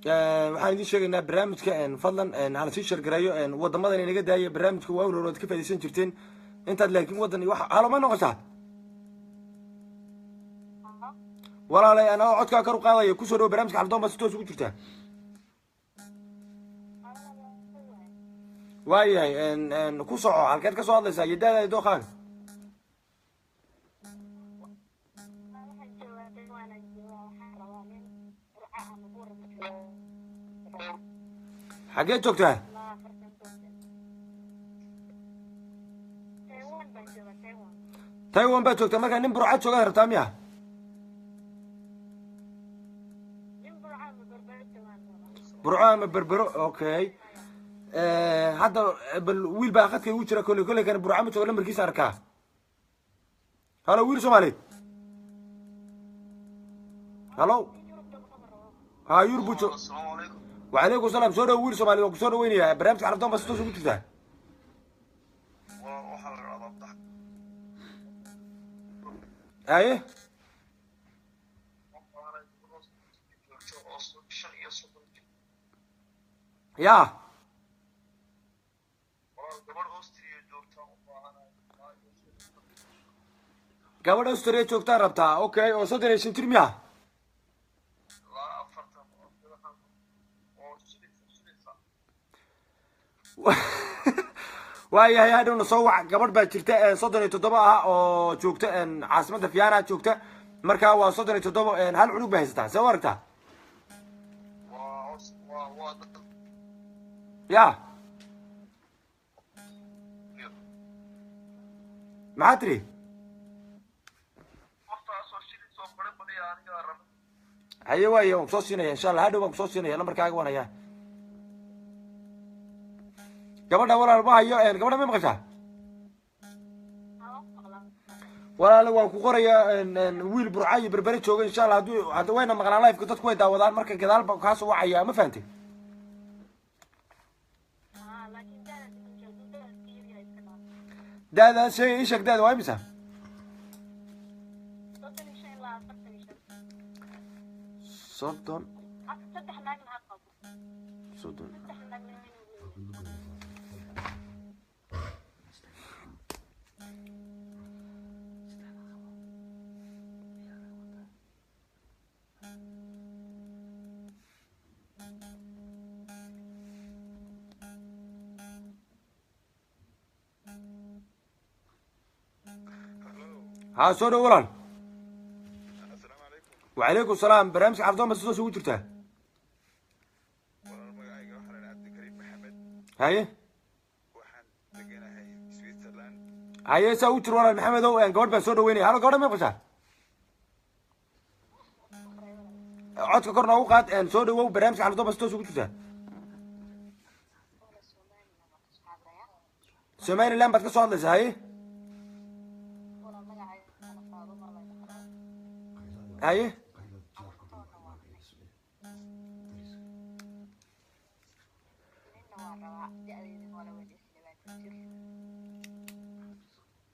Speaker 2: waxaan idiin sheegaynaa barnaamijka fadlan hala sii shargareeyo wadamadan inaga daaya barnaamijka waa awrood ka faa'iidaysan jirteen intaad laakiin waddan iyo wax halo ma noqotaa walaalay anagoo codkaa kor u qaadaya kusoo dhawo barnaamijka xardoon baa si toos ugu jirtaa waayahay ku soco halkeed ka soo hadlaysaa iyo daadaada dookaaga xageed joogtaa taiwan baad joogtaa markaa nin burcad joogaad rabtaa miya burco ama berbero okay hadda bal wiil baa khadka ugu jira kolley kana burco ma joogo lambarkiisa arkaa halo wiil soomaaliyeed halo ha yurub buu joog وعليكم السلام سوري ويل سومالي وسوري وين يا برنامج عرفتهم بس توصل كنت ايه يا gabadha Australia joogtaa rabtaa okay oo 35 miya waayahay hadhowna soo wac gabadh baa jirta 37 ah oo joogta caasimadda Fiyaana joogta markaa waa 37 hal cunug baa haysataa soo aragtaa ya maxaa tiri haye waaye waan soo siinaya insha Allah hadhow waan soo siinaya lambarkaaga waan hayaa gabadha walaal ma hayo gabadha ma maqashaa walaal waan ku qorayaa wiil burca iyo berbere jooga insha Allah hadda wayna maqlaan live-ka dadku way daawadaan marka gadaal ba ka soo wacaya ma fahantay daada shay ish daada waa imisa soddon ها سوري ولان
Speaker 7: السلام عليكم
Speaker 2: وعليكم السلام برنامج عرضون بس سوى جرته
Speaker 7: والله magacayga waxaan la cabdi kariim maxamed
Speaker 2: هاي
Speaker 7: waxaan deganahay Switzerland
Speaker 2: هاي سوى جر ولان محمد او gabadh baa soo dhaweynaya halo gabadha ma qashaa codka kor noogu qaad soo dhawow barnaamijka cardoon bas toos ugu jirtaa Somaliland baad ka soo hadlaysaa haye haye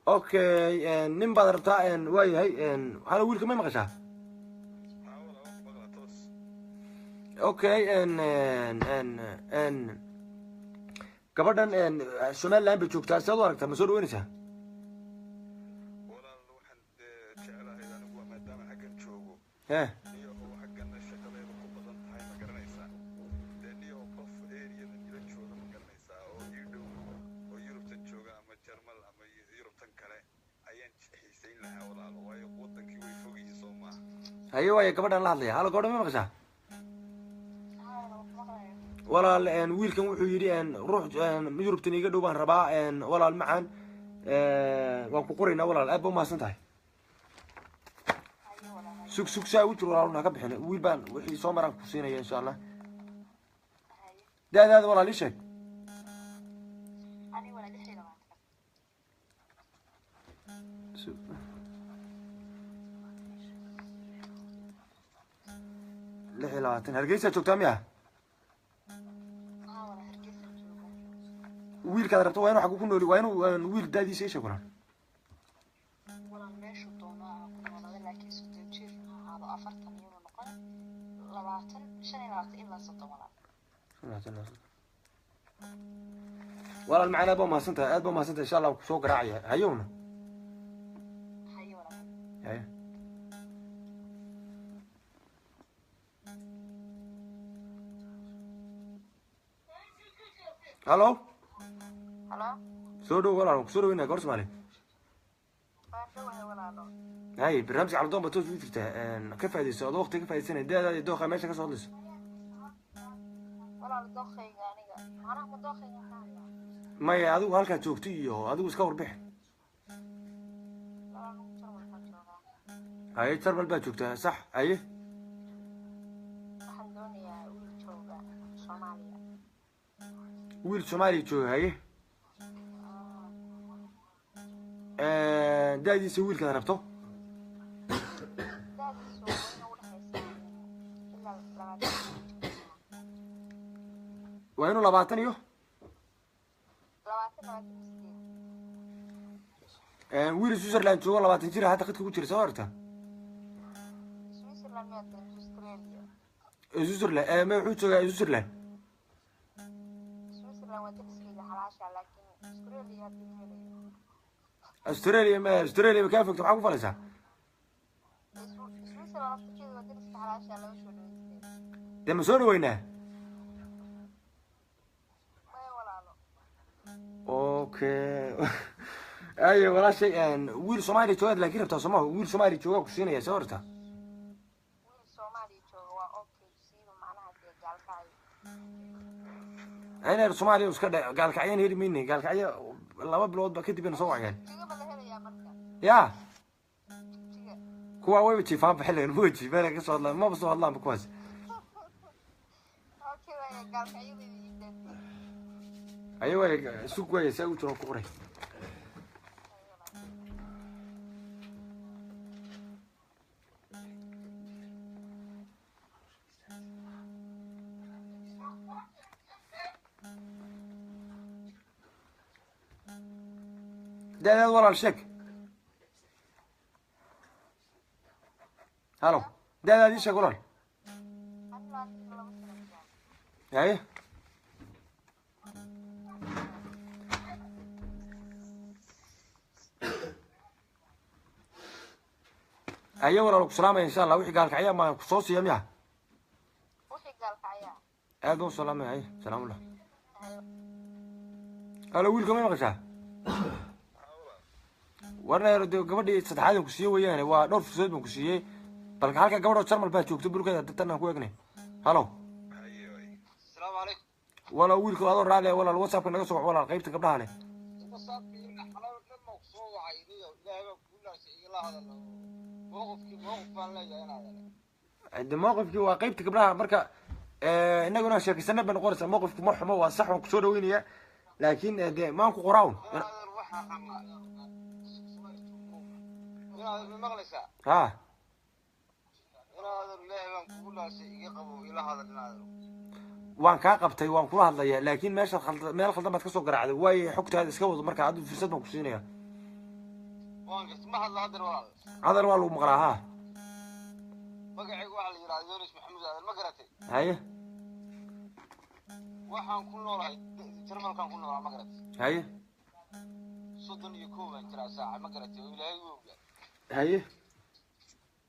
Speaker 2: okay nin baad rabtaa waayahay halo wiilka ma maqashaa okay gabadhan Somaliland bay joogtaa sidoo aragtaa ma soo dhaweynaysaa
Speaker 7: walaal waxaan jecelahay anigu maadaama xaggan joogo
Speaker 2: eh
Speaker 7: iyo xaggan shaqadeedu ku badan tahay ma garanaysaa iyo qof area-da ila jooga ma garanaysaa oo ii dhow oo Yurubtan jooga ama Jarmal ama Yurubtan kale ayaan xiisayn lahaa walaal waayo wadankii way fog yihiin soo maaha
Speaker 2: haye waaye gabadhan la hadlaya halo gabadha ma maqashaa walaal wiilkan wuxuu yidhi ruux Yurubtan iga dhow baan rabaa walaal macaan waan ku qoraynaa walaal aad baa umahadsan tahay sug saa u jiro walaal naga bixin wiil baan wixii soo maraan ku siinaya insha Allah daadaada walaal ii sheeg lix iyo labaatan hargeysa joogtaa miya wiilkaad rabto waa inuu xaggu ku nooli waa inuu wiil daadiisa ii sheeg walaal walaal macana aad baa mahadsantahay aad baa mahadsantahay insha allah kusoo garaacaya hayowna haye halo soo dhow walaal kusoo dhaweyna goor Soomaali هاي برنامج على دوم بتوز ويترتا كيف هذه السؤال وقت كيف هذه السنة ده هذه دوخة ماشي كسر لسه
Speaker 5: والله دوخة يعني أنا مدوخة يعني
Speaker 2: ما هي هذا هالك توقتي هذا وسكور بح هاي ترى البيت توقتها صح أيه
Speaker 5: حندوني ويل شوغا
Speaker 2: ويل شمالي شو هاي ده دي سويل كذا ربطه وينو لبعتني يو ويل سويسرلاند شو لبعتني جرا حتى قد كوتشر صورته سويسرلاند ما يحوش سويسرلاند استراليا ما كيفك تبغى فلسة ده مسؤول وينه اوكي ايوه ولا شيء ويل سومالي جواد لكن بتاع سماه ويل سومالي جواد كسينا يا صورته أنا الصومالي وسكده قال كعيان هيري مني قال كعيان لما بلود بكتب إنه صوع يعني يا كوا وين بتشوفان بحلين موجي بالك إيش والله ما بصوا والله بكواز أيوة سوق كويس أوي ترى كوري ده ورا الشك هلو ده دي شغلان ايه ايوه ورا السلام ان شاء الله وحي قال كعيا ما قصوص يميا
Speaker 5: وحي قال كعيا
Speaker 2: ادو سلام اي سلام الله هلو ويلكم ما قشا warna gabadhii saddexaad ku siiyay weeyaan waa dhowr fursad baan ku siiyay balka halka gabadho Jarmal baa joogto bulkeeda dadana ku eegnay halo
Speaker 3: السلام عليكم
Speaker 2: wala wiilku adoo raali wala WhatsApp naga soo wala qaybta gabdhaha leh موقفكي waa qaybta gabdhaha marka inaguna sheekaysanay baan qoraysa موقفku ma xumo waa sax waan ku soo dhaweynaya laakiin de maan ku qoraawn ها waan kaa qabtay waan kula hadlayaa laakiin meesha meel khaldan baad ka soo garaacday way xogtaada iska wado marka aad fursad baan ku siinaya hadal waa lagu maqlaa haa
Speaker 3: magacaygu waxa la yiraahdaa Yunus Maxamed Aadan ma garatay
Speaker 2: haye
Speaker 3: waxaan ku noolahay Jarmalkan ku noolaa ma garatay
Speaker 2: haye
Speaker 3: soddon iyo koow baan jiraa saaca ma garatay ilaahay wuu ogaa
Speaker 2: haye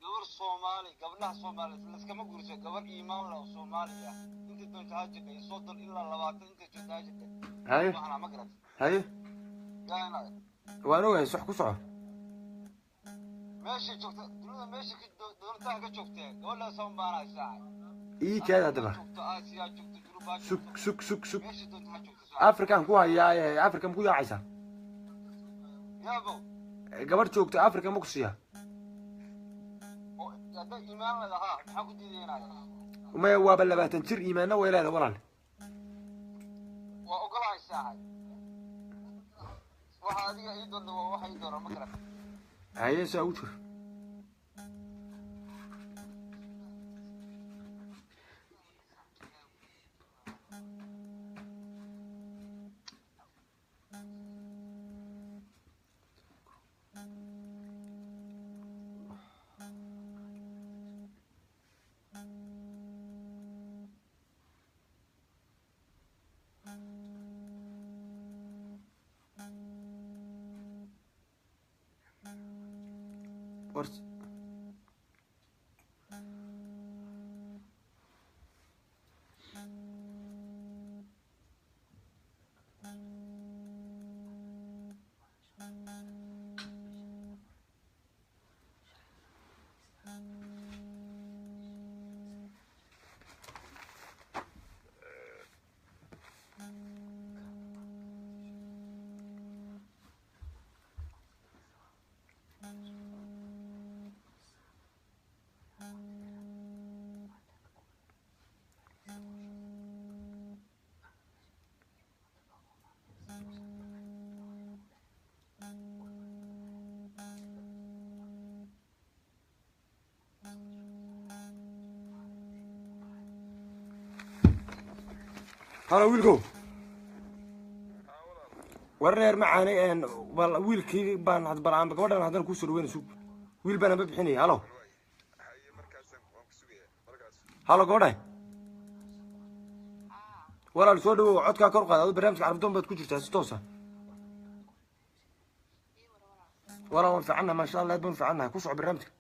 Speaker 3: gabar Soomaali gabdhaha Soomaali iskama guurso gabar iimaan leh Soomaali ah inta doonta ha jirtay soddon ilaa 20 inta joogta ha jirtay
Speaker 2: haye
Speaker 3: waxna ma garatay
Speaker 2: haye
Speaker 3: yaana
Speaker 2: waan ogahay sax ku soco
Speaker 3: meesha joogta dunida meesha doonta ka joogtay gabadha Soomaali saaca
Speaker 2: ii kaada daba
Speaker 3: Aasiya joogta Yurubaa
Speaker 2: suk
Speaker 3: meesha doonta ha joogta
Speaker 2: Afrikaan ku hayaa Afrikaan ku yaacaysa
Speaker 3: yaabo
Speaker 2: gabar joogta Afrika ma ku siiya
Speaker 3: هذا إيمان لا ها حقو دينا
Speaker 2: وما هو بلباتن جير إيماننا ولا هذا ولا
Speaker 3: وأقلع الساعة وهذه يدور وواحد يدور مكرك
Speaker 2: هاي سأوتر horta halo wiilkow wareer macaani bal wiilkii baan bal gabadhan haddana kuu soo dhaweyn sug wiil baan amba bixinaya halo halo gabadhay walaal soo dhawow codkaa kor qaad adu barnaamijka carabdoon baad ku jirtaa si toosa walaal waan fiicannaha maasha allah aad baan fiicannahay ku soco barnaamijka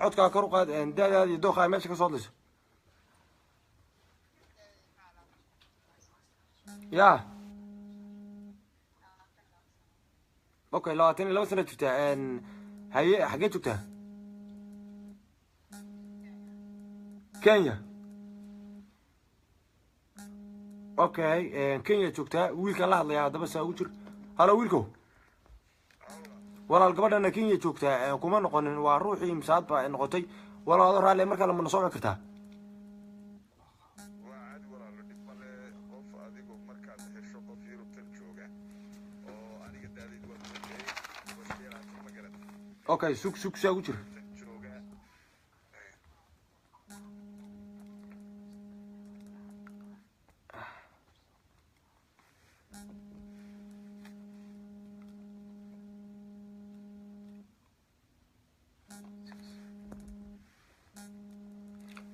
Speaker 2: codkaa kor u qaad da-daada iyo dooqa ay meesha ka soo hadlayso ya okay 22 sano jirtaa haye xaggee joogtaa kenya okay kenya joogtaa wiilkaan la hadlayaa haddaba saa ugu jir halo wiilkow walaal gabadhana kenya joogtaa kuma noqonin waa ruuxii imsaad baa noqotay walaal adoo raalli markaa lama soo kartaa okay sug saa ugu jir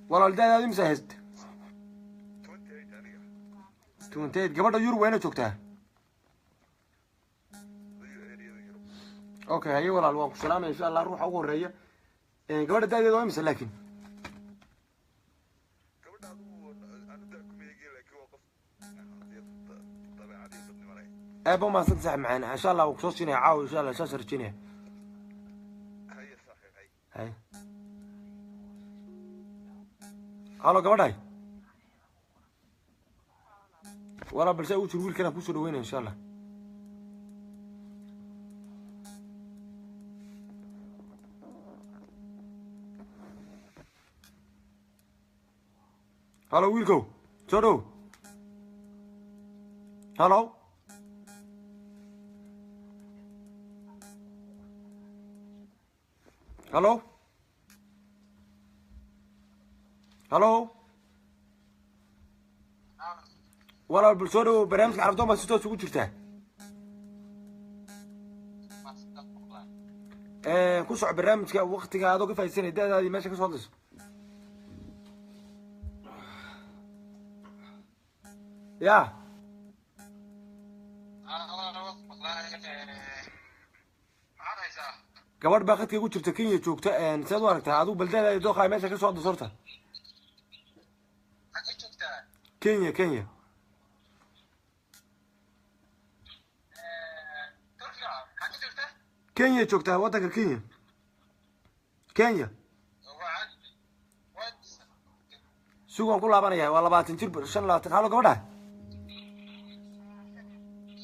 Speaker 2: walaal da-daada imisa hayst 28 gabadha yurub wayna joogtaa okay haye walaal waan ku salaamaya insha allah ruuxa ugu horeeya gabadha da-deeda waa imisa laakiin aaba mahadsan sax macaan insha allah waan kusoo siinaya caawa insha allah saas rajinaya haye halo gabadhay walaal balse ugu jir wiilkan aan kusoo dhaweynaya insha allah halo wiilkow soo dhow halo halo halo walaal bal soo dhawow barnaamijka carabdoon baa si toos ugu jirtaa ku soco barnaamijka waktiga adoo ka faaidsanay da-daadii meesha ka soo hadlayso ya gabadh baa khadka igu jirta kenya joogta siaad u aragtaa adigu bal da-daadii dooqa meesha ka soo hadlayso horta kenya kenya joogtaa waddanka kenya sugaan ku laabanaya waa 20 jir 25 halo gabadha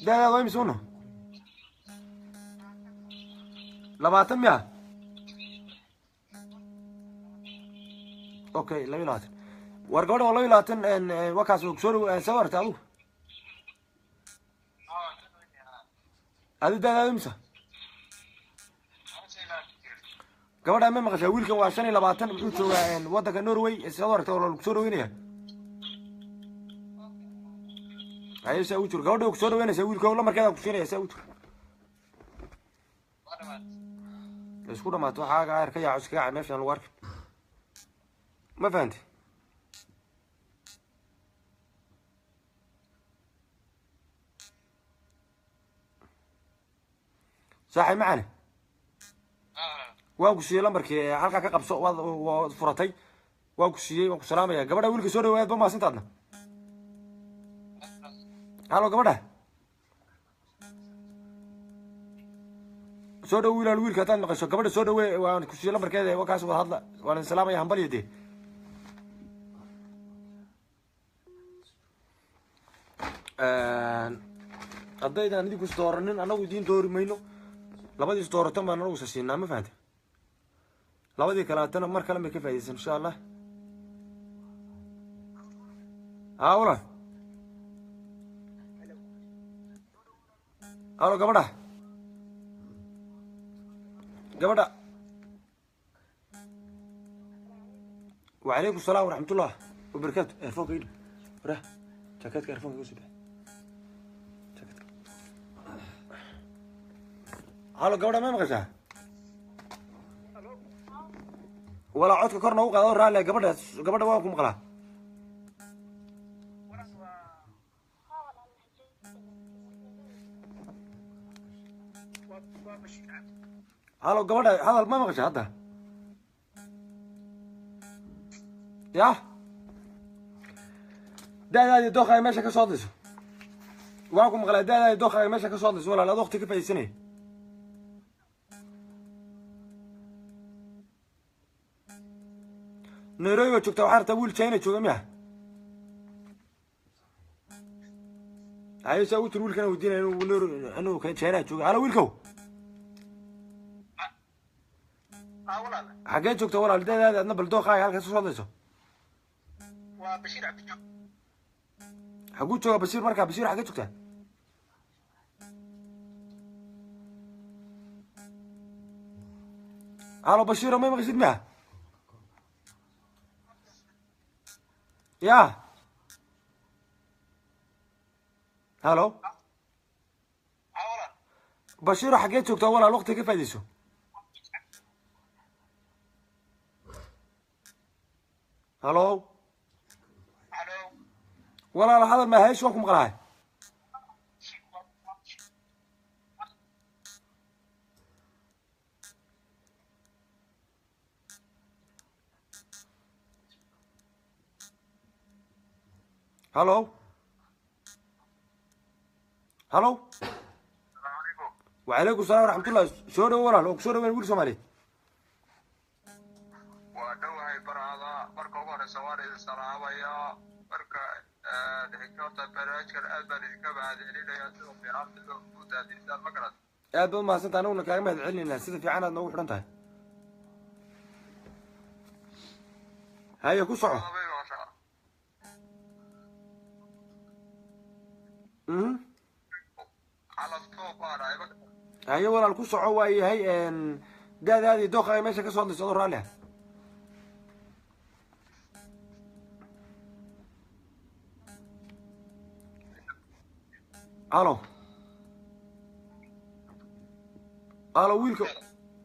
Speaker 2: da-daada waa imisa una 20 miya okay 22 war gabadha waa 22 wakaas soo soo aragta adigu da-daada imisa gabadha ma maqashaa wiilkan waa 25 wuxuu joogaa waddanka Norway soo aragta oo lagu soo dhaweynaya haye saa u jiro gabadha ku soo dhaweynaysa wiilka la markeeda ku siinaya saa u jiro isku dhamaato waxa ka yaa iskaga meeshan lagu arko ma fahanti saaxiib macane waan ku siiyey lambarkii halkaa ka qabso waad furatay waan ku siiyey waan ku salaamaya gabadha wiilka soo dhawaad ba maasintaadna halo gabadha soo dhawo wiilal wiilka hadaad maqasho gabadha soo dhawe waan ku siiyey lambarkeeda waa kaas wada hadla waan idin salaamaya hambaliyo dee haddaydan idinku is dooranin annagu idiin doori mayno labadii is dooratan baan anagu isa siinaa ma fahante labadii kaleetana mar kale may ka faa'idaysan insha allah haa walaal halo gabadha gabadha وعليكم السلام ورحمة الله وبركاته ايرفون كيدو وراه جاكيتك ايرفون كيدو سبح جاكيتك هالو قبل ما مغشاه ولا عودك كورنا وقع رالي قبل واكم مقلا هالو قبل هذا ما مغشاه هذا يا ده دوخة ماشي كصادس واكم غلا ده دوخة ماشي كصادس ولا لا دوختي كيف يسني نيروي وشكت وحارة ويل تشينا شو جميع عايز أسوي تقول كانوا ودينا إنه كان تشينا شو على ويلكو حاجات شكت ولا ده نبل دوخة هاي هالكسر صادسه
Speaker 3: وبشير عبد الجو
Speaker 2: حقول شو بصير مركب بصير حاجات شكتها على بشير ما يمغسل معه يا هلو بشير حاجات شكتها ولا الوقت كيف هديسو هلو ولا هذا ما هيش وكم قراي هلو هلو وعليكم السلام ورحمة الله سوري ولا لو سوري وين سومالي
Speaker 3: ودوهي برهذا مركو ورا سواري السلام يا مركا دحيكوتا برنامجكن aad baan idinka mahadcelinayaa sida fiican sida u taadirisaan ma garad
Speaker 2: aad baad mahadsantahay anuguna kaaga mahadcelinaynaa sida fiican aad noogu xidhan tahay haye ku soco haye walaal ku soco waa yahay daadaadii dooqa ay meesha ka soo hadlayso adoo raalli ah الو الو ويلكم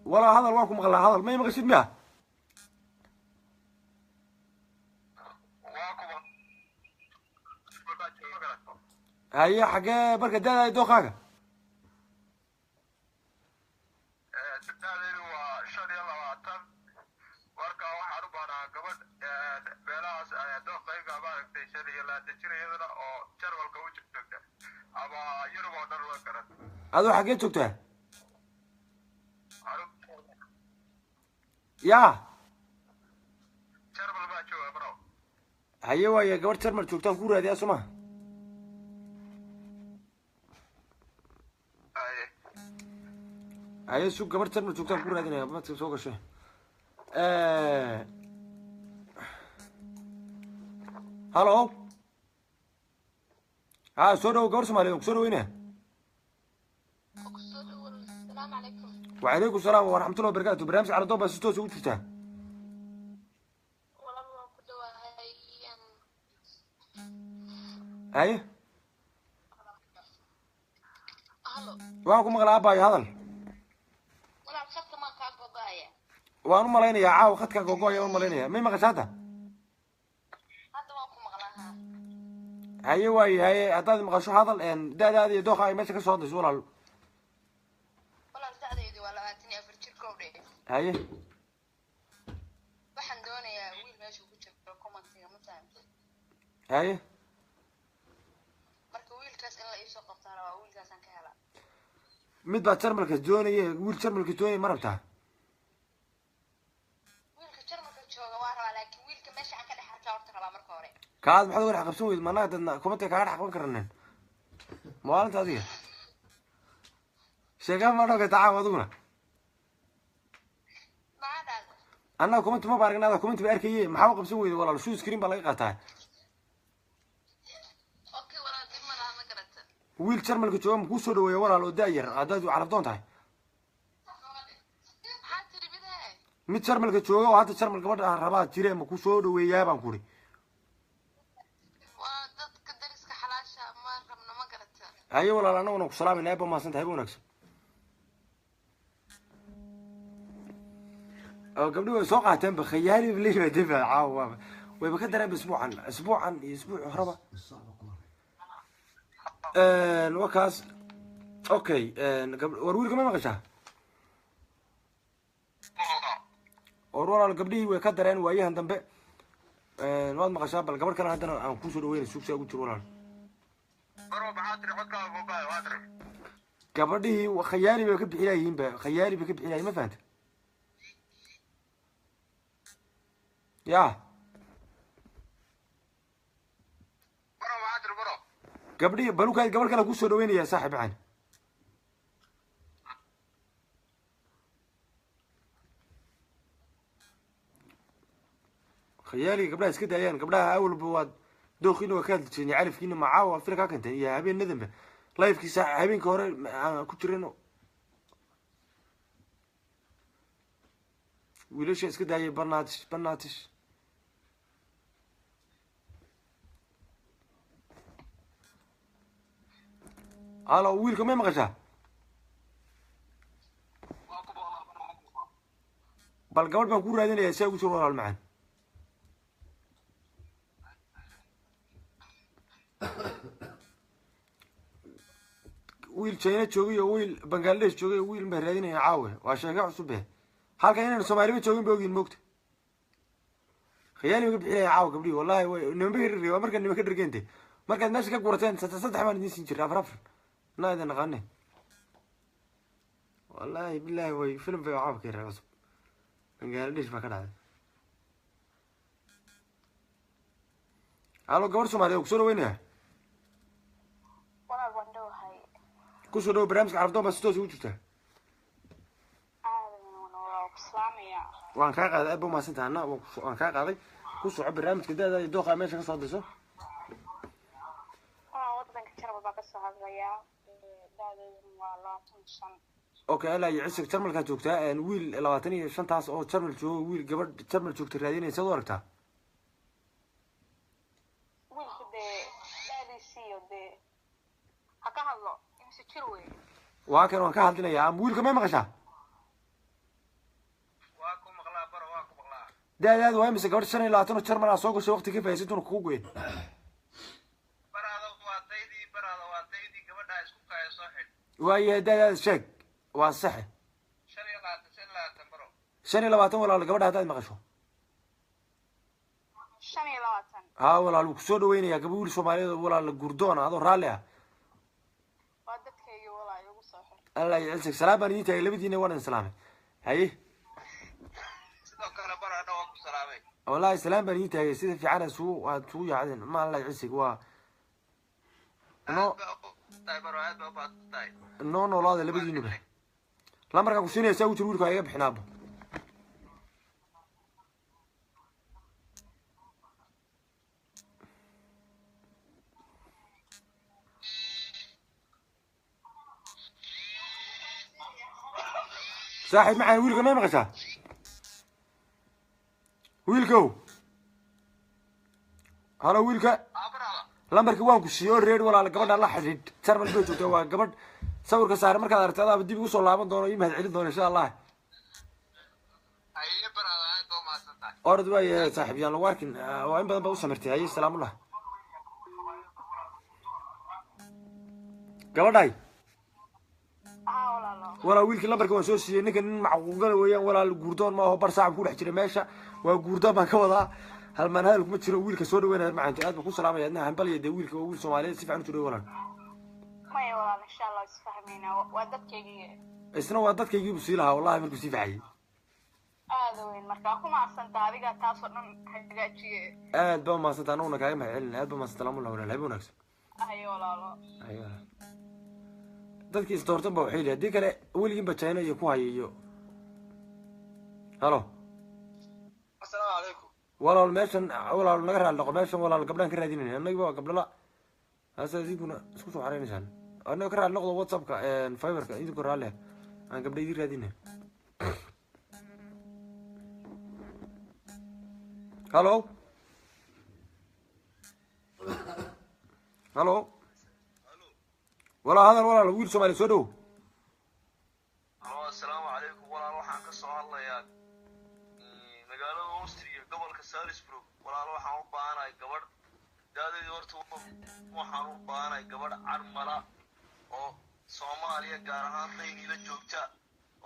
Speaker 2: ولا هذا واكم غلا هذا ما يمغسل مياه هيا حاجة بركة ده دوخ حاجة adoo xageed joogtaa yaa haye waaya gabadh jarmal joogtaan ku raadiyaa soo maha haye sug gabadh jarmal joogtaan ku raadinaya madka soo gashay halo ها سودو قرص مالي سودو وينه
Speaker 5: السلام عليكم
Speaker 2: وعليكم السلام ورحمة الله وبركاته برنامج على ضوء بس توسو وشفتها
Speaker 5: والله كنت
Speaker 2: هاي
Speaker 5: هلو
Speaker 2: واكم مغلا باي هذا
Speaker 5: ولا خدت ما كان قضايا
Speaker 2: وانا مالين يا عاو خدك غوغويا وانا مالين يا مين مغشاتها هاي واي هاي هذا مغشو هذا ان دا دادي دوخا اي ماشي كسو هدس ولا haye
Speaker 4: waxaan doonayaa wiil meesha ku jiro commentiga ma fahamtay
Speaker 2: haye
Speaker 4: marka wiilkaas in la iisoo qabtaana waa wiilkaasaan ka helaa
Speaker 2: mid baa jarmalka doonaya wiil jarmalka doonaya ma rabtaa
Speaker 4: wiilka jarmalka jooga waa rabaa laakiin wiilka meesha aan ka dhex arkaa horta rabaa marka hore
Speaker 2: kaad maxaad uga dhex qabsan weyd maanaga dadna kumantay kaaga dhex qaban karanen maalinta adiga sheegaa ma dhoga tacaaw adiguna
Speaker 4: maadaada
Speaker 2: annaga kumanti ma baaragna ada kumanti ba arkaye maxaa u qabsan weyda walaal shuu screen baa laga qaataa
Speaker 4: okay walaal dib ma laha ma garata
Speaker 2: wiil jarmalka jooga ma kuu soo dhaweeya walaal oo da-yar haddaad carabdoon tahay
Speaker 4: maxaa tiri midee
Speaker 2: mid jarmalka jooga oo hadda jarmal gabadha rabaa jire ma kuu soo dhaweeyaa baan kuri
Speaker 4: waa dadka dariska xalaasha ma rabno ma garata
Speaker 2: haye walaal annaguna ku salaamayna aad ba mahadsan tahay ba wanaagsan oo gabdhi way soo qaateen ba khayaari leeyahay difaac caawa wayba ka dareen isbuucan iyo isbuuc horeba wakaas okay war wiilka ma maqashaa or walaal gabdhihii way ka dareen waayahan dambe waad maqashaa bal gabadh kale haddana aan kusoo dhaweynay suugsaa ugu jiro walaal gabadhihii khayaari bay ka bixinayihiin ba khayaari bay ka bixinayihin ma fahanta ya gabdhihii balukaad gabadh kale kusoo dhaweynayaa saaxib macaan khayaaliga gabdhaha iska daayaan gabdhaha awalba waad dooqiina waa ka hadlijeen califkiina macaawa fila kaa kantay iyo habeenadanba lifekiisa habeenka hore aan ku jiran wiilasha iska daayay banaatish halo wiilka may maqashaa bal gabadh baan ku raadinayaa saa ugu jiro walaal macaan wiil china joogay iyo wiil bangladesh joogay iyo wiil baa raadinaya caawe waa sheeko cusub eh halka inaynu soomaaliba joogin ba ogin moogta khiyaali ka bixinaya caawa gabdhihi wallahi way nimanba hirri waa markaa nimanka dhargeente markaad meesha ka gurateen saddex baan idin siin jiray afar naa idin naqaane wallahi billahi way film bay caawa ka yaraa cusub bangladesh baa ka dhacday halo gabadh soomaaliya kusoo dhaweynaya
Speaker 4: walaal waan dhowahay
Speaker 2: kusoo dhawo barnaamijka carabdoon baa si toos ugu jirtaa waan kaa qaaday aad ba umahadsantaha anna waan kaa qaaday ku soco barnaamijka da-da iyo dooqa meesha kasoo dirso
Speaker 4: wadanka jarmal baa kasoo hadlayaa da-deedu waa 25
Speaker 2: okay ilaa iyo cisig jarmalkaa joogtaa wiil 25 oo jarmal joogo wiil gabadh jarmal joogta raadinaysa ad u aragtaa
Speaker 4: wiilku dee da-diisiiyo dee ha ka hadlo imse jir wey
Speaker 2: waa kan waan ka hadlinayaa ama wiilka may maqashaa da-daad waa imise gabadh 25 oo jarmal aa soo gashay waqti ka faa'iidaysatuna kugu goyn waayahay da-daad sheeg waa saxe 25 walaal gabadha haddaad maqasho
Speaker 4: 25
Speaker 2: haa walaal wuu kusoo dhaweynayaa gaba wiil soomaaliyeed walaal gurdoon adoo raalli ah
Speaker 4: waa dadkayga walaal igu soo xir
Speaker 2: alla iyo cisig salaam baan idiin taagay labadiina waan idin salaamay haye wallahi salaam baan idiin taagay sida fiican aad sugu yaacdeen ma alla cisig waa noo noolaada labadiinuba lamarkaa ku siinaya saa u jir wiilka iga bixinaaba saaxiib macaan wiilka may maqashaa wiilkow halo wiilka lambarkii waan ku siiyey oo reer walaal gabadha la xidhiidh jarmal bay joogtaa waa gabadh sawirka saare markaad aragtay adaaba dib igu soo laaban doono ii mahad celin doono insha allah orad waayahay saaxiib yaan lagu arkin waa in badan baa u samirtay haye salaamullah walaa wiilkii lambarka waan soo siiyey ninka nin macquulgala weeyaan walaal guurdoon ma aho bar saac ku dhex jira meesha waa guurdoon baan ka wadaa halmaan hadal kuma jiro wiilka soo dhaweynaya macaanto aad baan ku salaamaya adna hambaliya dee wiilka waa wiil soomaaliyeed si fiican u jiro walaal
Speaker 8: maya walaal insha allah isfahmayna waa dadkaygii
Speaker 2: isna waa dadkaygiibu sii lahaa wallahi markuu sii facayey
Speaker 8: aada weyn markaa ku mahadsanta adiga taasoo dhan hagaajiye
Speaker 2: aad baa umahadsanta anaguna kaaga mahad celina aad baa umahadsanta laamula walaal habe wanaagsan
Speaker 8: hayo walaalo
Speaker 2: ayo dadkii isdoortan ba waxay haddii kale weligiinba china iyo ku haya iyo halo
Speaker 3: asalaamu calaykum
Speaker 2: walaal meeshan walaal naga raali noqo meeshan walaal gabdhaan ka raadinayna annagiba waa gabdhala hase idinkuna isku soo xareynaysaan annaga ka raali noqdo whatsappka fiberka idinku raalli aan gabdha idin raadinay halo halo walaa hadal walaal wiil soomaali soo dhow
Speaker 3: asalaamu calaykum walaal waxaan ka soo hadlayaa magaalada austria gobolka salisbrook walaal waxaan u baahanahay gabadh daadadii horta waxaan u baahanahay gabadh carmala oo soomaaliya gaar ahaan daynila joogta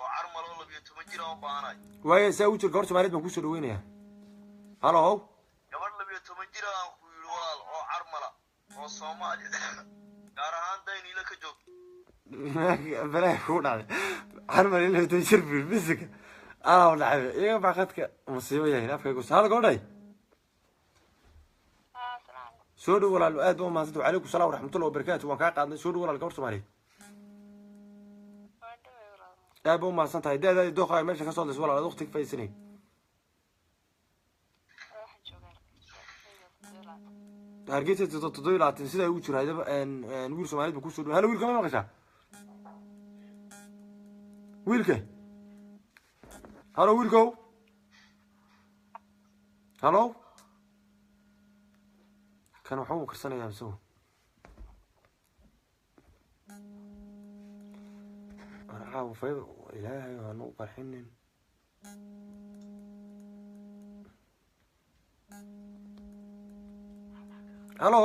Speaker 3: oo carmala oo 12 jir aan u baahanahay
Speaker 2: waaye saa u jir gabadh soomaaliyeed baan kusoo dhaweynayaa halo
Speaker 3: gabadh 12 jir aan ku yidhi walaal oo carmala oo soomaaliya gaar ahaan daynila ka joogta
Speaker 2: balaha kugu dhacday carmal ila tajir bil bisika ana dhacay iyaga baqadka musiibo yahay afkaygu hal goodhay soo dhow walaal aad baa mahadsan tahay calaykum salaam waraxmatullahi wabarakaatu waan kaa qaadnay soo dhow walaal gabadh soomaaliyeed aad baa mahadsan tahay daadaadi dooqaayo meesha ka soo hadlaysa walaal aad waqtiga faysanay hargeysa 7 sida ay u jiro hadaba wiil soomaaliyeed baa kusoo dhow hal wiilka ma maqashaa wiilka halo wiilkow halo kan waxa uu karsanayaa isagu warcaaw fayb ilaahay waanu u qarxinin halo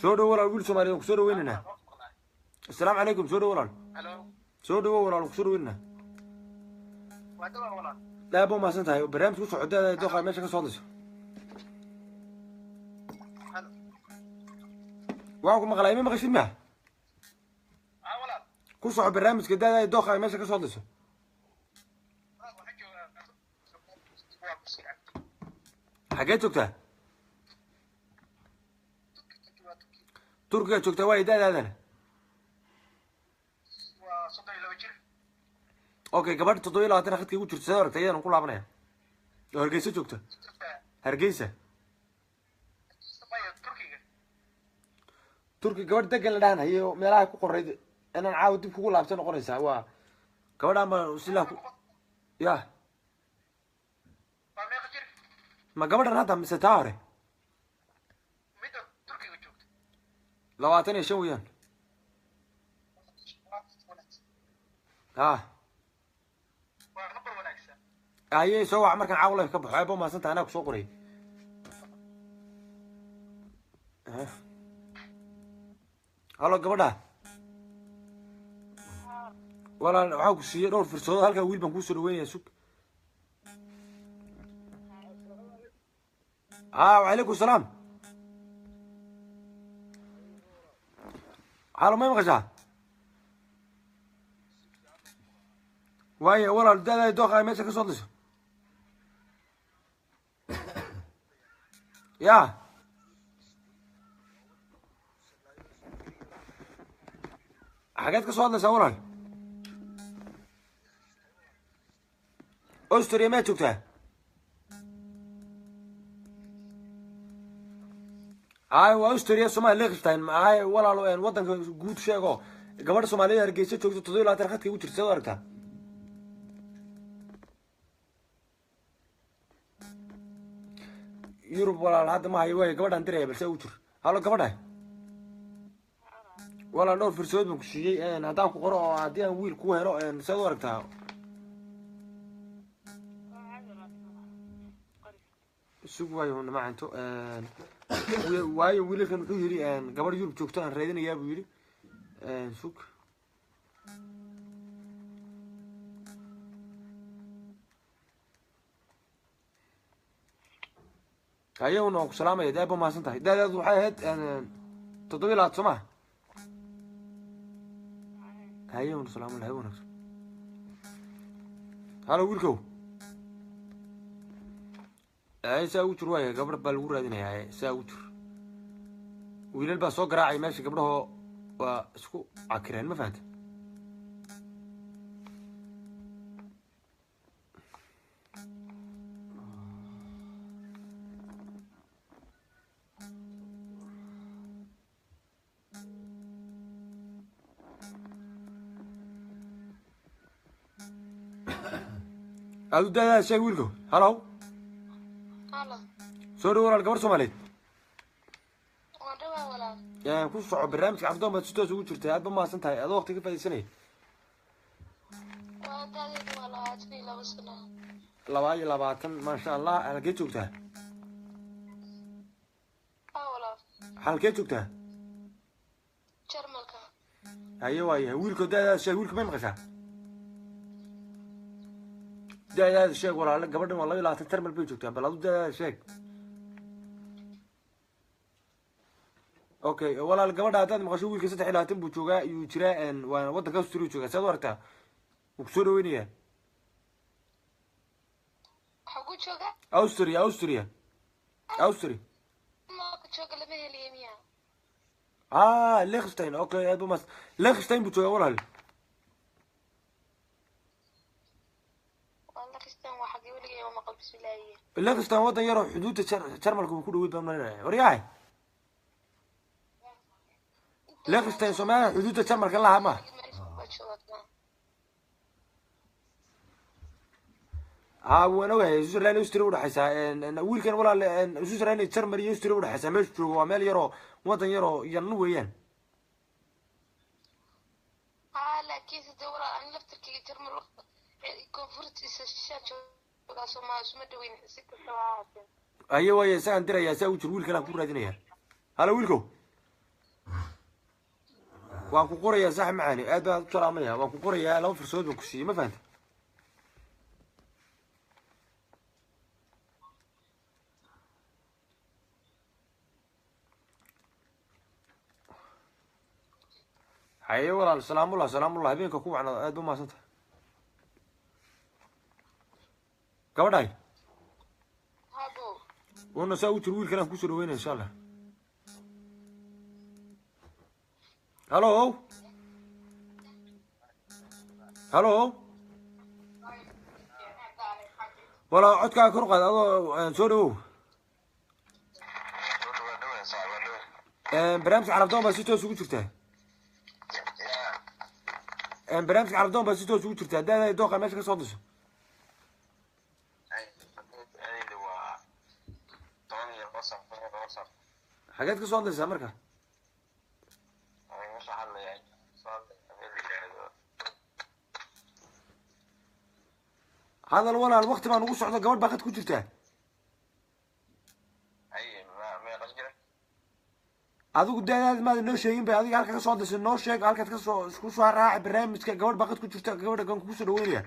Speaker 2: soo dhow walaal wiil soomaaliyeed ku soo dhaweynayna السلام عليكم سوري ولال سوري ولال سوري ويننا لا ابو ما سنتهاي برنامج كو سocda dooqa meesha ka soo hadlayso waa ku maqlay ma maqashin ma ku soo barnaamijka daada dooqa meesha ka soo hadlayso xagee joogtaa turkiga joogtaa waa daadaadana اوكي gabadh 27 khadka ugu jirto soo aragtay ayaan ku laabanaya oo hargeysa joogta hargeysa turki gabadh degan la dhaanayo meelaha ku qorayd inaan caaw dib kugu laabtan noqonaysa waa gabadha ma sila ku ya ma gabadhan hadda mise taa hore mid turkiga joogta 25 weeyaan ha ayay soo wax markaan caaw live ka baxo ayba ma santa anaa ku soo qoray halo gabadha walaal waxa ku siiyay dhowr fursado halka wiil baan ku soo dhaweynaya sug وعليكم السلام حالو ما مقشع واي ولا الدادا دوخا ماشي كسودس يا حاجات كسودس اولا استري ما تشوفتها هاي واستري سوما ليغشتاين هاي ولا لو ان ودنك غود شيغو gabadha Soomaaliyeed Hargeysa joogto 27 khadka ugu jirtay soo aragtaa Yurub walaal hadda ma hayo way gabadhan diray balse ugu jir halo gabadha walaal dhowr fursad baan ku siiyay hadaan ku qoro oo hadii aan wiil ku helo soo aragtaa suuq waayo ma aanto waayo wiilkan wuxuu yiri gabadh Yurub joogto aan raadinayaa buu yiri sug ayaguna waan ku salaamaya daaba mahadsan tahay daadaadu waxay ahayd 7 soo maha ayaguna salaamu lahay wanaagsan halo wiilkow saa ugu jir waaya gabdha baa lagu raadinayaa saa ugu jir wiilal baa soo garaacay meesha gabdhahoo waa isku cakireen ma fahanta aad u daadaa sheeg wiilkow halow soo dhawo walaal gabar soomaaliyeed ku soco barnaamijka cabdoon baad si toos ugu jirtay aad ba mahadsan tahay adoo waqti ka faaidaysanaya 22 maasha allah halkee joogtaa halkee joogtaa haye waayahay wiilko daadaada sheeg wiilka may maqashaa daadaada sheeg walaale gabadhan waa 22 jarmal bay joogtaa bal adu daadaada sheeg okay walaal gabadha haddaad maqasho wiilka 23 buu joogaa iyuu jiraa waa waddanka Austria joogaa saad u aragtaa wuu kusoo dhaweynayaa
Speaker 5: xagu jooga
Speaker 2: Austria Liechtenstein okay aad buu Liechtenstein buu joogaa walaal Liechtenstein waddan yaroo xuduudda Jarmalka uu ku dhaweyd baan marinaya waryahay Liechtenstein Soomaaliya xuduudda Jarmalka laha ma waan ogahay Switzerland iyo Austria u dhaxaysa wiilkan walaal Switzerland iyo Jarmal iyo Austria u dhaxaysa meesha joogo waa meel yaroo waddan yaroo yan weeyaan
Speaker 5: laakiin sidoo walaal aan laftirkiga Jarmal koonfurtiisa shishaa jooga Soomaaliya isma dhaweyn si kasta waa
Speaker 2: ayo way saan diraya saa u jir wiilkan aan ku raadinaya halo wiilkow waan ku qorayaa sax macaani aad baan u salaamaya waan ku qorayaa laba fursadood baan ku siiyey ma fahanta haye walaal salaamullah habeenka ku wacnada aad ba mahadsan tahay gabadhay wana saa u jir wiilkan aan kusoo dhaweynaya insha allah halo walaa codkaa kor qaad adoo soo dhawow barnaamijka carabdoon baa si toos ugu jirtaa barnaamijka carabdoon baa si toos ugu jirtaa daada dooqa meesha ka soo diso xageed ka soo daysaa marka hadal walaal waqti baan ugu socdo gabadh baa qad ku jirtaa adigu daadaad maad noo sheegin bay adiga halka ka soo disay noo sheeg halkaad ka soo isku soo raaci barnaamijka gabadh baa qad ku jirta gabadha kan kugu soo dhaweynaya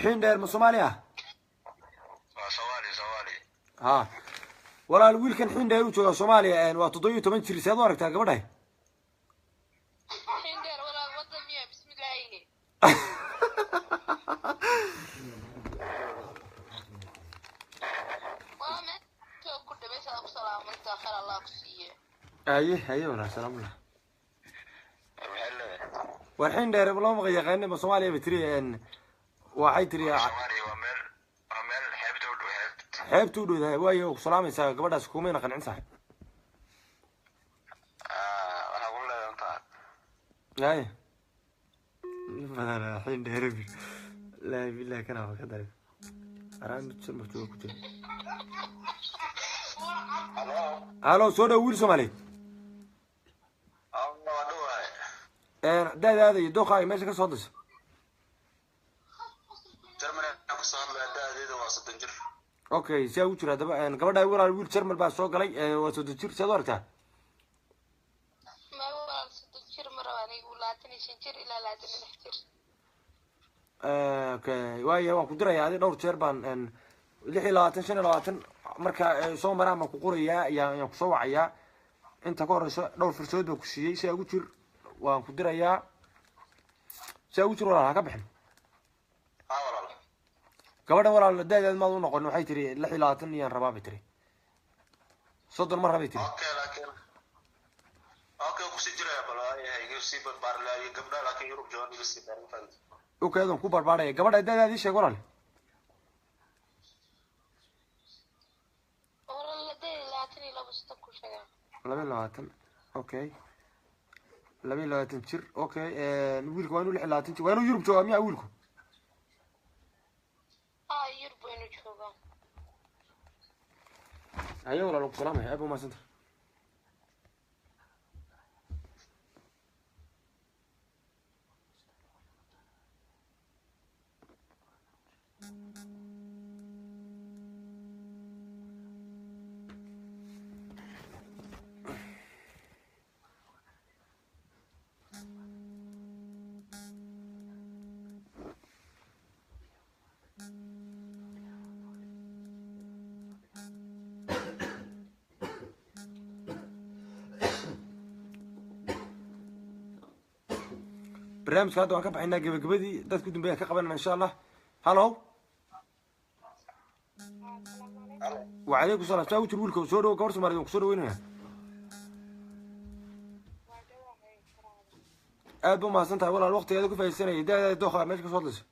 Speaker 2: xiin dheer ma Soomaaliya ha walaal wiilkan xiin dheer uu jooga Soomaaliya waa 17 jir saad u aragtaa gabadhay haye walaal salaamullah waxaan dheer loo maqay yaqaan ma Soomaaliya batri waxay tiri xeebtu u dhow waayo ku salaamaysaa gabadhaas kuumayna qancin saaxib
Speaker 3: waxa uu leeyahay
Speaker 2: haye madana حين دهرب لا بالله كان هو كذا أرام بتسمع شو كده هلو سودا ويل سومالي ده يدوخ ماشي كصدس
Speaker 3: جرمنا كصار له ده واسط جر
Speaker 2: okay si ugu jira daba gabadha walaal wiil Jarmal baa soo galay waa soo dajir sidoo aragtaa
Speaker 5: ma walaal sidoo jir mar anigu 25 jir ilaa 26 jir
Speaker 2: okay waayo waan ku dirayaa adii dhowr jeer baan 26 marka soo maraa ma ku qorayaa ayaan ku soo wacayaa inta ka horeyso dhowr fursad baan ku siiyay si ugu jir waan ku dirayaa si ugu jir walaal ha ka bixin gabadha walaal daadeed maad u noqon waxay tiri 26 iyaan rabaa bay tiri 30 mar rabay tiri
Speaker 9: okay ku sii jiraa balaayahay igu sii barbaarlaayo gabdha laakiin Yurub joogan igu sii barbaarlaayo
Speaker 2: okay adan ku barbaaraya gabadha daadeed sheeg walaal
Speaker 5: walaal daadeed 22 ku sheega
Speaker 2: 22 okay 22 jir okay wiilku waa inuu 26 jir waa inuu Yurub joogaa miyaa wiilku
Speaker 5: Yurub inuu joogaa
Speaker 2: ayo walaal ku salaamay abu ma santa برنامج هذا وأنا كبحنا جبدي ده تكون بيها كقبلنا إن شاء الله. هلو. وعليكم السلام. شو تقول لكم سورو كورس مريم سورو وينها؟ أبو ما سنتها ولا الوقت هذا كيف السنة ده دخل ماشي كصوت لسه.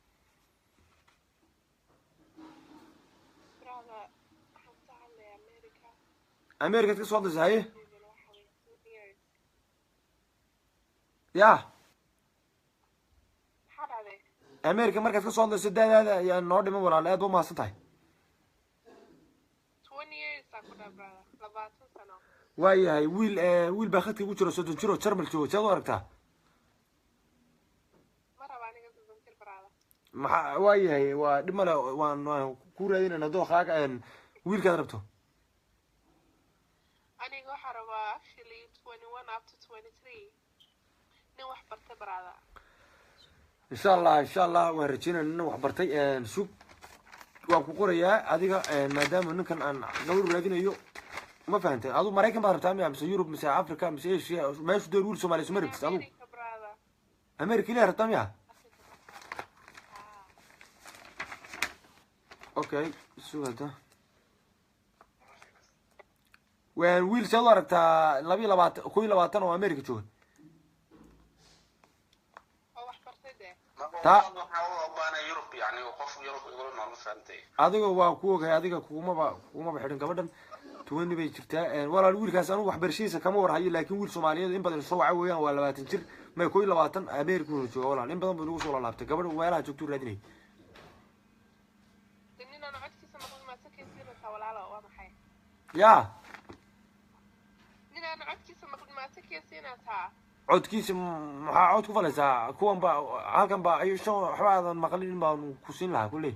Speaker 2: أمريكا كصوت لسه هاي. يا. أمريكا مركز كصوت لسه ده يعني نورد ما ولا لا أبو ما سنتها.
Speaker 8: 20 years أكون برا 20 سنة.
Speaker 2: واي هاي ويل باخذك بوشرو صوت شرو ترمل شو شو ورقتها. ما واي هاي ودمنا وان كورين أنا دو خاك أن ويل كذربته.
Speaker 8: أنا جو حربا actually 21 up to 23. نوح برت برا.
Speaker 2: إن شاء الله ورجينا إنه وحبرتي سوق وكوريا هذيك ما دام إنه كان عن قبل ولادنا يو ما فهمت هذا مريكان بارتامي مس يوروب مس أفريقيا مس إيش ما يش دول سومالي سومري بس هذا أمريكا ليه رتاميها أوكي شو هذا وين ويل سيلر تا لبي لبات كوي لباتنا وأمريكا شو تا
Speaker 9: يعني وقف يوروب يقولون ما فهمتي
Speaker 2: هذا هو كوك هذا كوما بحرين كبدن تويني بيجرتا ولا الويلكاس أنا وحبرشيسة كم ورا هاي لكن ويل سومالية إن بدل الصوع وياه ولا باتنشر ما يكوي لباتن أمريكا ولا ولا إن بدل بنوصل ولا لابت قبل ولا جوكتور لدني.
Speaker 8: إننا نعد كيس نقول ما سكين سيرة ولا على وما حي.
Speaker 2: يا.
Speaker 8: إننا نعد كيس نقول ما سكين سيرة تا.
Speaker 2: عود كيس عود كفلسة كون با هالكم با أي شو حوادث مقلين با كوسين لها كله.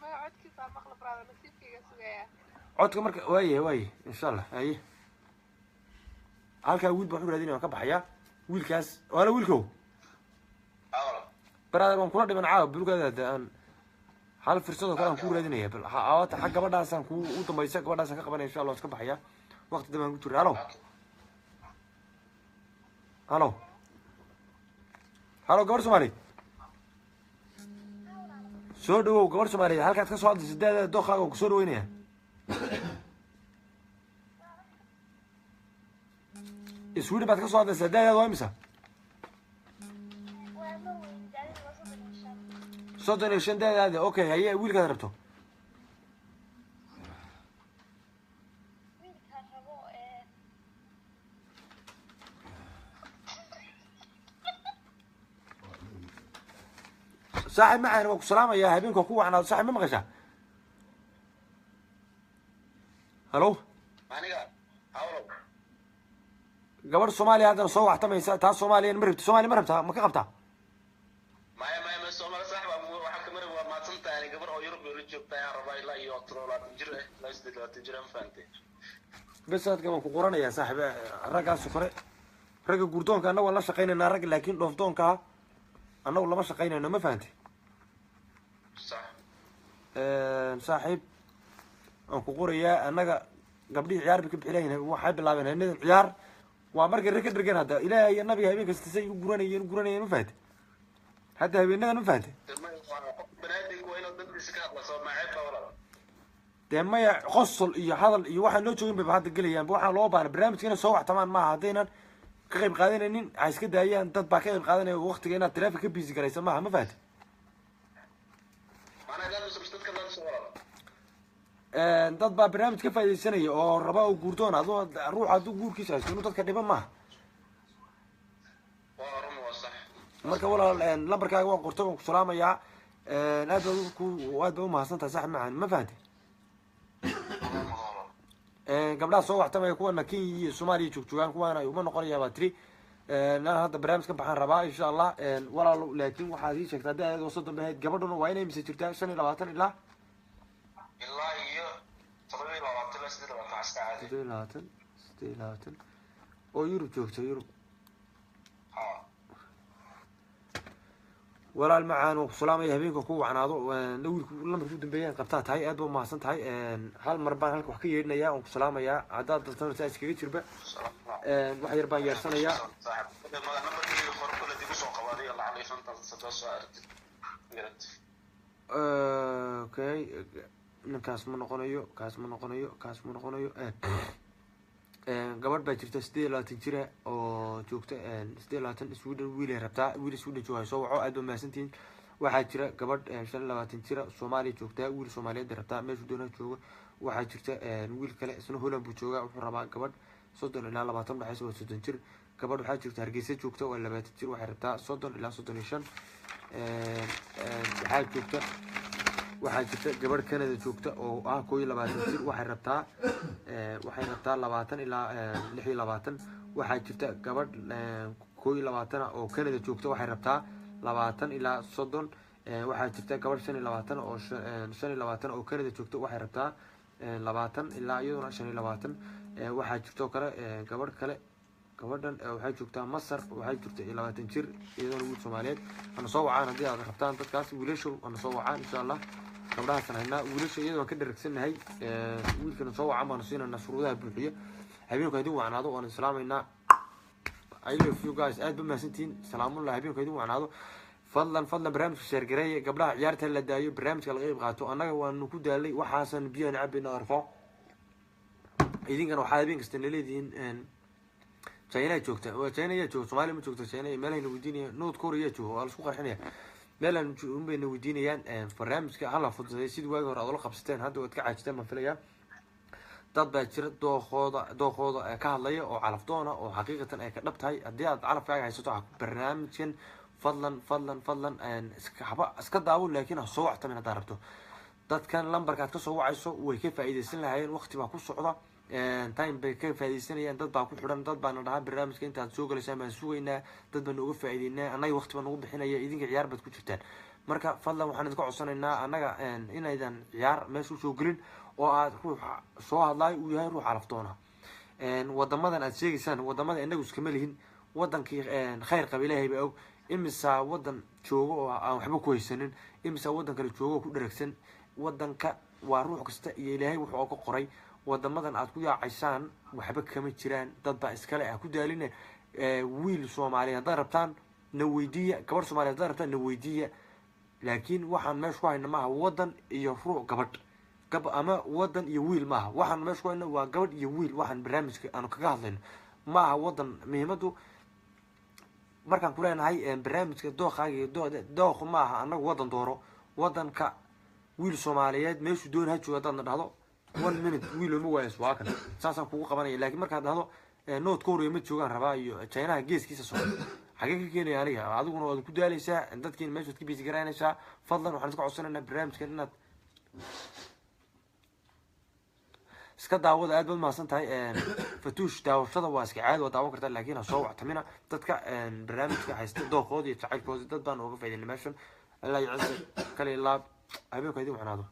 Speaker 8: ما عد كيس مقلب برا نسيب كي يسويها.
Speaker 2: عود كمرك واي إن شاء الله أي. هالك ويل بحول هذين وكب حياة ويل كاس ولا ويلكو. برا من كل من عاب بلو كذا أن هال فرصة كلام كل هذين هي بل حاوات حق بدأ سان كو وتميسك بدأ سان كقبل إن شاء الله وكب حياة وقت ده ما نقول هلو. هلو. هلو قبر سومالي. سودو قبر سومالي هالك تكسر هذا الزداد دخل وكسر وينه. السويد بعد كسر هذا الزداد هذا وامسه. صوت الشنداد هذا أوكي هي ويل كذربته. صاحب معنا وكو سلامة يا هبينك وكو عنا صاحب ما مغشى. هلو. قبر الصومالي هذا صوّح تمي تا الصومالي مربت الصومالي مربتها ما كقبتها.
Speaker 9: ما الصومالي صاحب وحكى مرة ما تصنت يعني قبر أو يوروب لا يصدق تجرم فانتي
Speaker 2: بس هاد كمان كقرانة يا صاحب الرجع سكرة رجع قردون كأنه والله شقينا نارج لكن رفضون كه أنا والله ما شقينا أنا ما فهمت
Speaker 9: صح
Speaker 2: صاحب أو كقرية أنا قبلي عيار بكب علينا وحاب اللعبة هنا عيار وعمرك الركض رجعنا هذا إلى النبي هبيك استسي قرانية ما فهمت حتى هبينا ما فهمت
Speaker 9: بنادق وين ضد سكات لا صار معبه ولا
Speaker 2: dee maya qosol iyo hadal iyo waxaan loo joogin bay hadda gelayaan waxaan loo baahnaa barnaamijkeena soo waxtamaan maaha haddaynan ka qayb qaadanaynin ay iska daayaan dad baa ka qayb qaadanaya waqtiga inaad taleefon ka biisi garaysa maaha ma fahanti dad baa barnaamij ka faaidaysanaya oo raba oo guurdoon adoo ruux hadduu guurkiisa haysto inuu dadka dhiba maaha marka walaal lambarkaaga waan qortay waan ku salaamayaa aad baad umahadsan tahay sax macaan ma fahanti gabdhaha soo waxtamaya kuwana Kenya iyo Soomaaliya joogjogaan kuwana ay uma noqonayaa baa tiri hadda barnaamij ka baxaan rabaa insha Allah walaalo laakiin waxaad ii sheegtaa hadii aad soo dambeeyay gabadhuna waa inay mise jirtaa 25 ilaa
Speaker 9: iyo
Speaker 2: 27 oo Yurub joogta Yurub walaal macaan oo salaamay habeenka ku wacnaado wiilku lambarku dambeeyay qabtaa tahay aad baa mahadsan tahay hal mar baan halka wax ka yeedhinayaa oo ku salaamayaa hadaad dadka saas kaga jirba wax yar baan yeersanayaa okay ninkaas ma noqonayo kaas ma noqonayo gabadh baa jirta 28 jira oo joogta 28 Sweden wiil rabtaa wiil Sweden jooga soo waco aad ma maasantiin waxaa jira gabadh 25 jira Soomaaliya joogta wiil Soomaaliyeed rabtaa meesha doona jooga waxaa jirta wiil kale isna Holland buu jooga wuxuu rabaa gabadh 30 ilaa 20 dhaxaysa waa 30 jir gabadh waxaa jirta Hargeysa joogta waa 20 jir waxay rabtaa 30 ilaa 35 waxaa jirta gabadh Canada joogta oo ah 21 jir waxay rabtaa 20 ilaa 26 waxaa jirta gabadh 21 oo Canada joogta waxay rabtaa 20 ilaa 30 waxaa jirta gabadh 25 oo 25 oo Canada joogta waxay rabtaa 20 ilaa iyaduna 25 waxaa jirta kale gabadh kale gabadhan waxay joogtaa Masar waxay joogtaa 20 jir iyaduna wiil Soomaaliyeed ana soo wacaan hadii aad rabtaan dadkaas wiilashu ana soo wacaan insha Allah gabdhaha sanayna wiilasha iyadoo ka dheregsanahay wiilkana soo wacaan baan siinana shuruudaha buuxiya habeenku idin wacnaado waan islaamayna I love you guys aad ba maasantiin salaamullahi habeenku idin wacnaado fadlan barnaamijka share gareey gabdhaha ciyaarta la daayo barnaamijka laga qayb qaato anaga waan ku daalay waxaasan biyaan cabina arfo idinkana waxa habeen kasta leediin China joogta China joogta Soomaaliya ma joogta China meelaha weydiinaya North Korea joogta waa la isku qarxinaya meelan bayna weydiinayaan barnaamijka hala fududeeyay sidii waagi hore aad la qabsateen hadda waad ka caajisteen ma filaya dad baa jira dooqooda ka hadlaya oo calaf doona oo xaqiiqatan ay ka dhabtahay hadii aad calafkaaga haysato barnaamijkan fadlan iska daawo laakiin ha soo wactamin hadaad rabto dadkan lambarka aad ka soo wacayso way ka faa'iideysan lahaayeen waqti baa ku socda time bay ka faa'iideysanayaan dad baa ku xidhan dad baa dhahaa barnaamijka inta aad soo galaysaan baan suugaynaa dad baan uga faa'iideynaa anaga waqti baan ugu bixinaya idinka ciyaar baad ku jirtaan marka fadlan waxaan idinka codsanaynaa anaga inaydan ciyaar meesha soo gelin oo aad ruux soo hadlay uu yahay ruux calaf doona wadamadan aad sheegaysaan wadamada inagu iskama lihin wadankii khayr qabiilahay baa og imisa wadan joogo oo aan waxba ku haysanin imisa wadan kale joogo ku dheregsan wadanka waa ruux kasta iyo ilaahay wuxuu ka qoray wadamadan aad ku yaacaysaan waxba kama jiraan dad baa iskale ah ku daaline wiil Soomaaliyeed hadda rabtaan na weydiiya gabadh Soomaaliyeed hadda rabtaan na weydiiya laakiin waxaan meesha ku hayna maaha wadan iyo ruux gabadh ama wadan iyo wiil maaha waxaan meesha ku hayna waa gabadh iyo wiil waxaan barnaamijka aan kaga hadlayno maaha wadan muhiimadu markaan ku leenahay barnaamijka dooq maaha anagu wadan dooro wadanka wiil Soomaaliyeed meeshu doon ha joogo hadda dhahdo 1 minute wiil uma waayis waa kan saasaan kugu qabanaya laakiin markaad dhahdo North Korea ma joogaan rabaa iyo China geeskiisa soo xagee ka keenay aniga adiguna waad ku daalaysaa dadkiin meesha ka biisi garaynaysaa fadlan waxaan iska codsanaynaa barnaamijkan inaad iska daawada aad baad mahadsan tahay fatuush daawashada waa iska caadi waa daawan kartaa laakiin ha soo wactamina dadka barnaamijka haysta dooqooda iyo jacaylkooda dad baan uga faa'iideynay meeshan Allah yacisa kale laab habeenku idin wanaado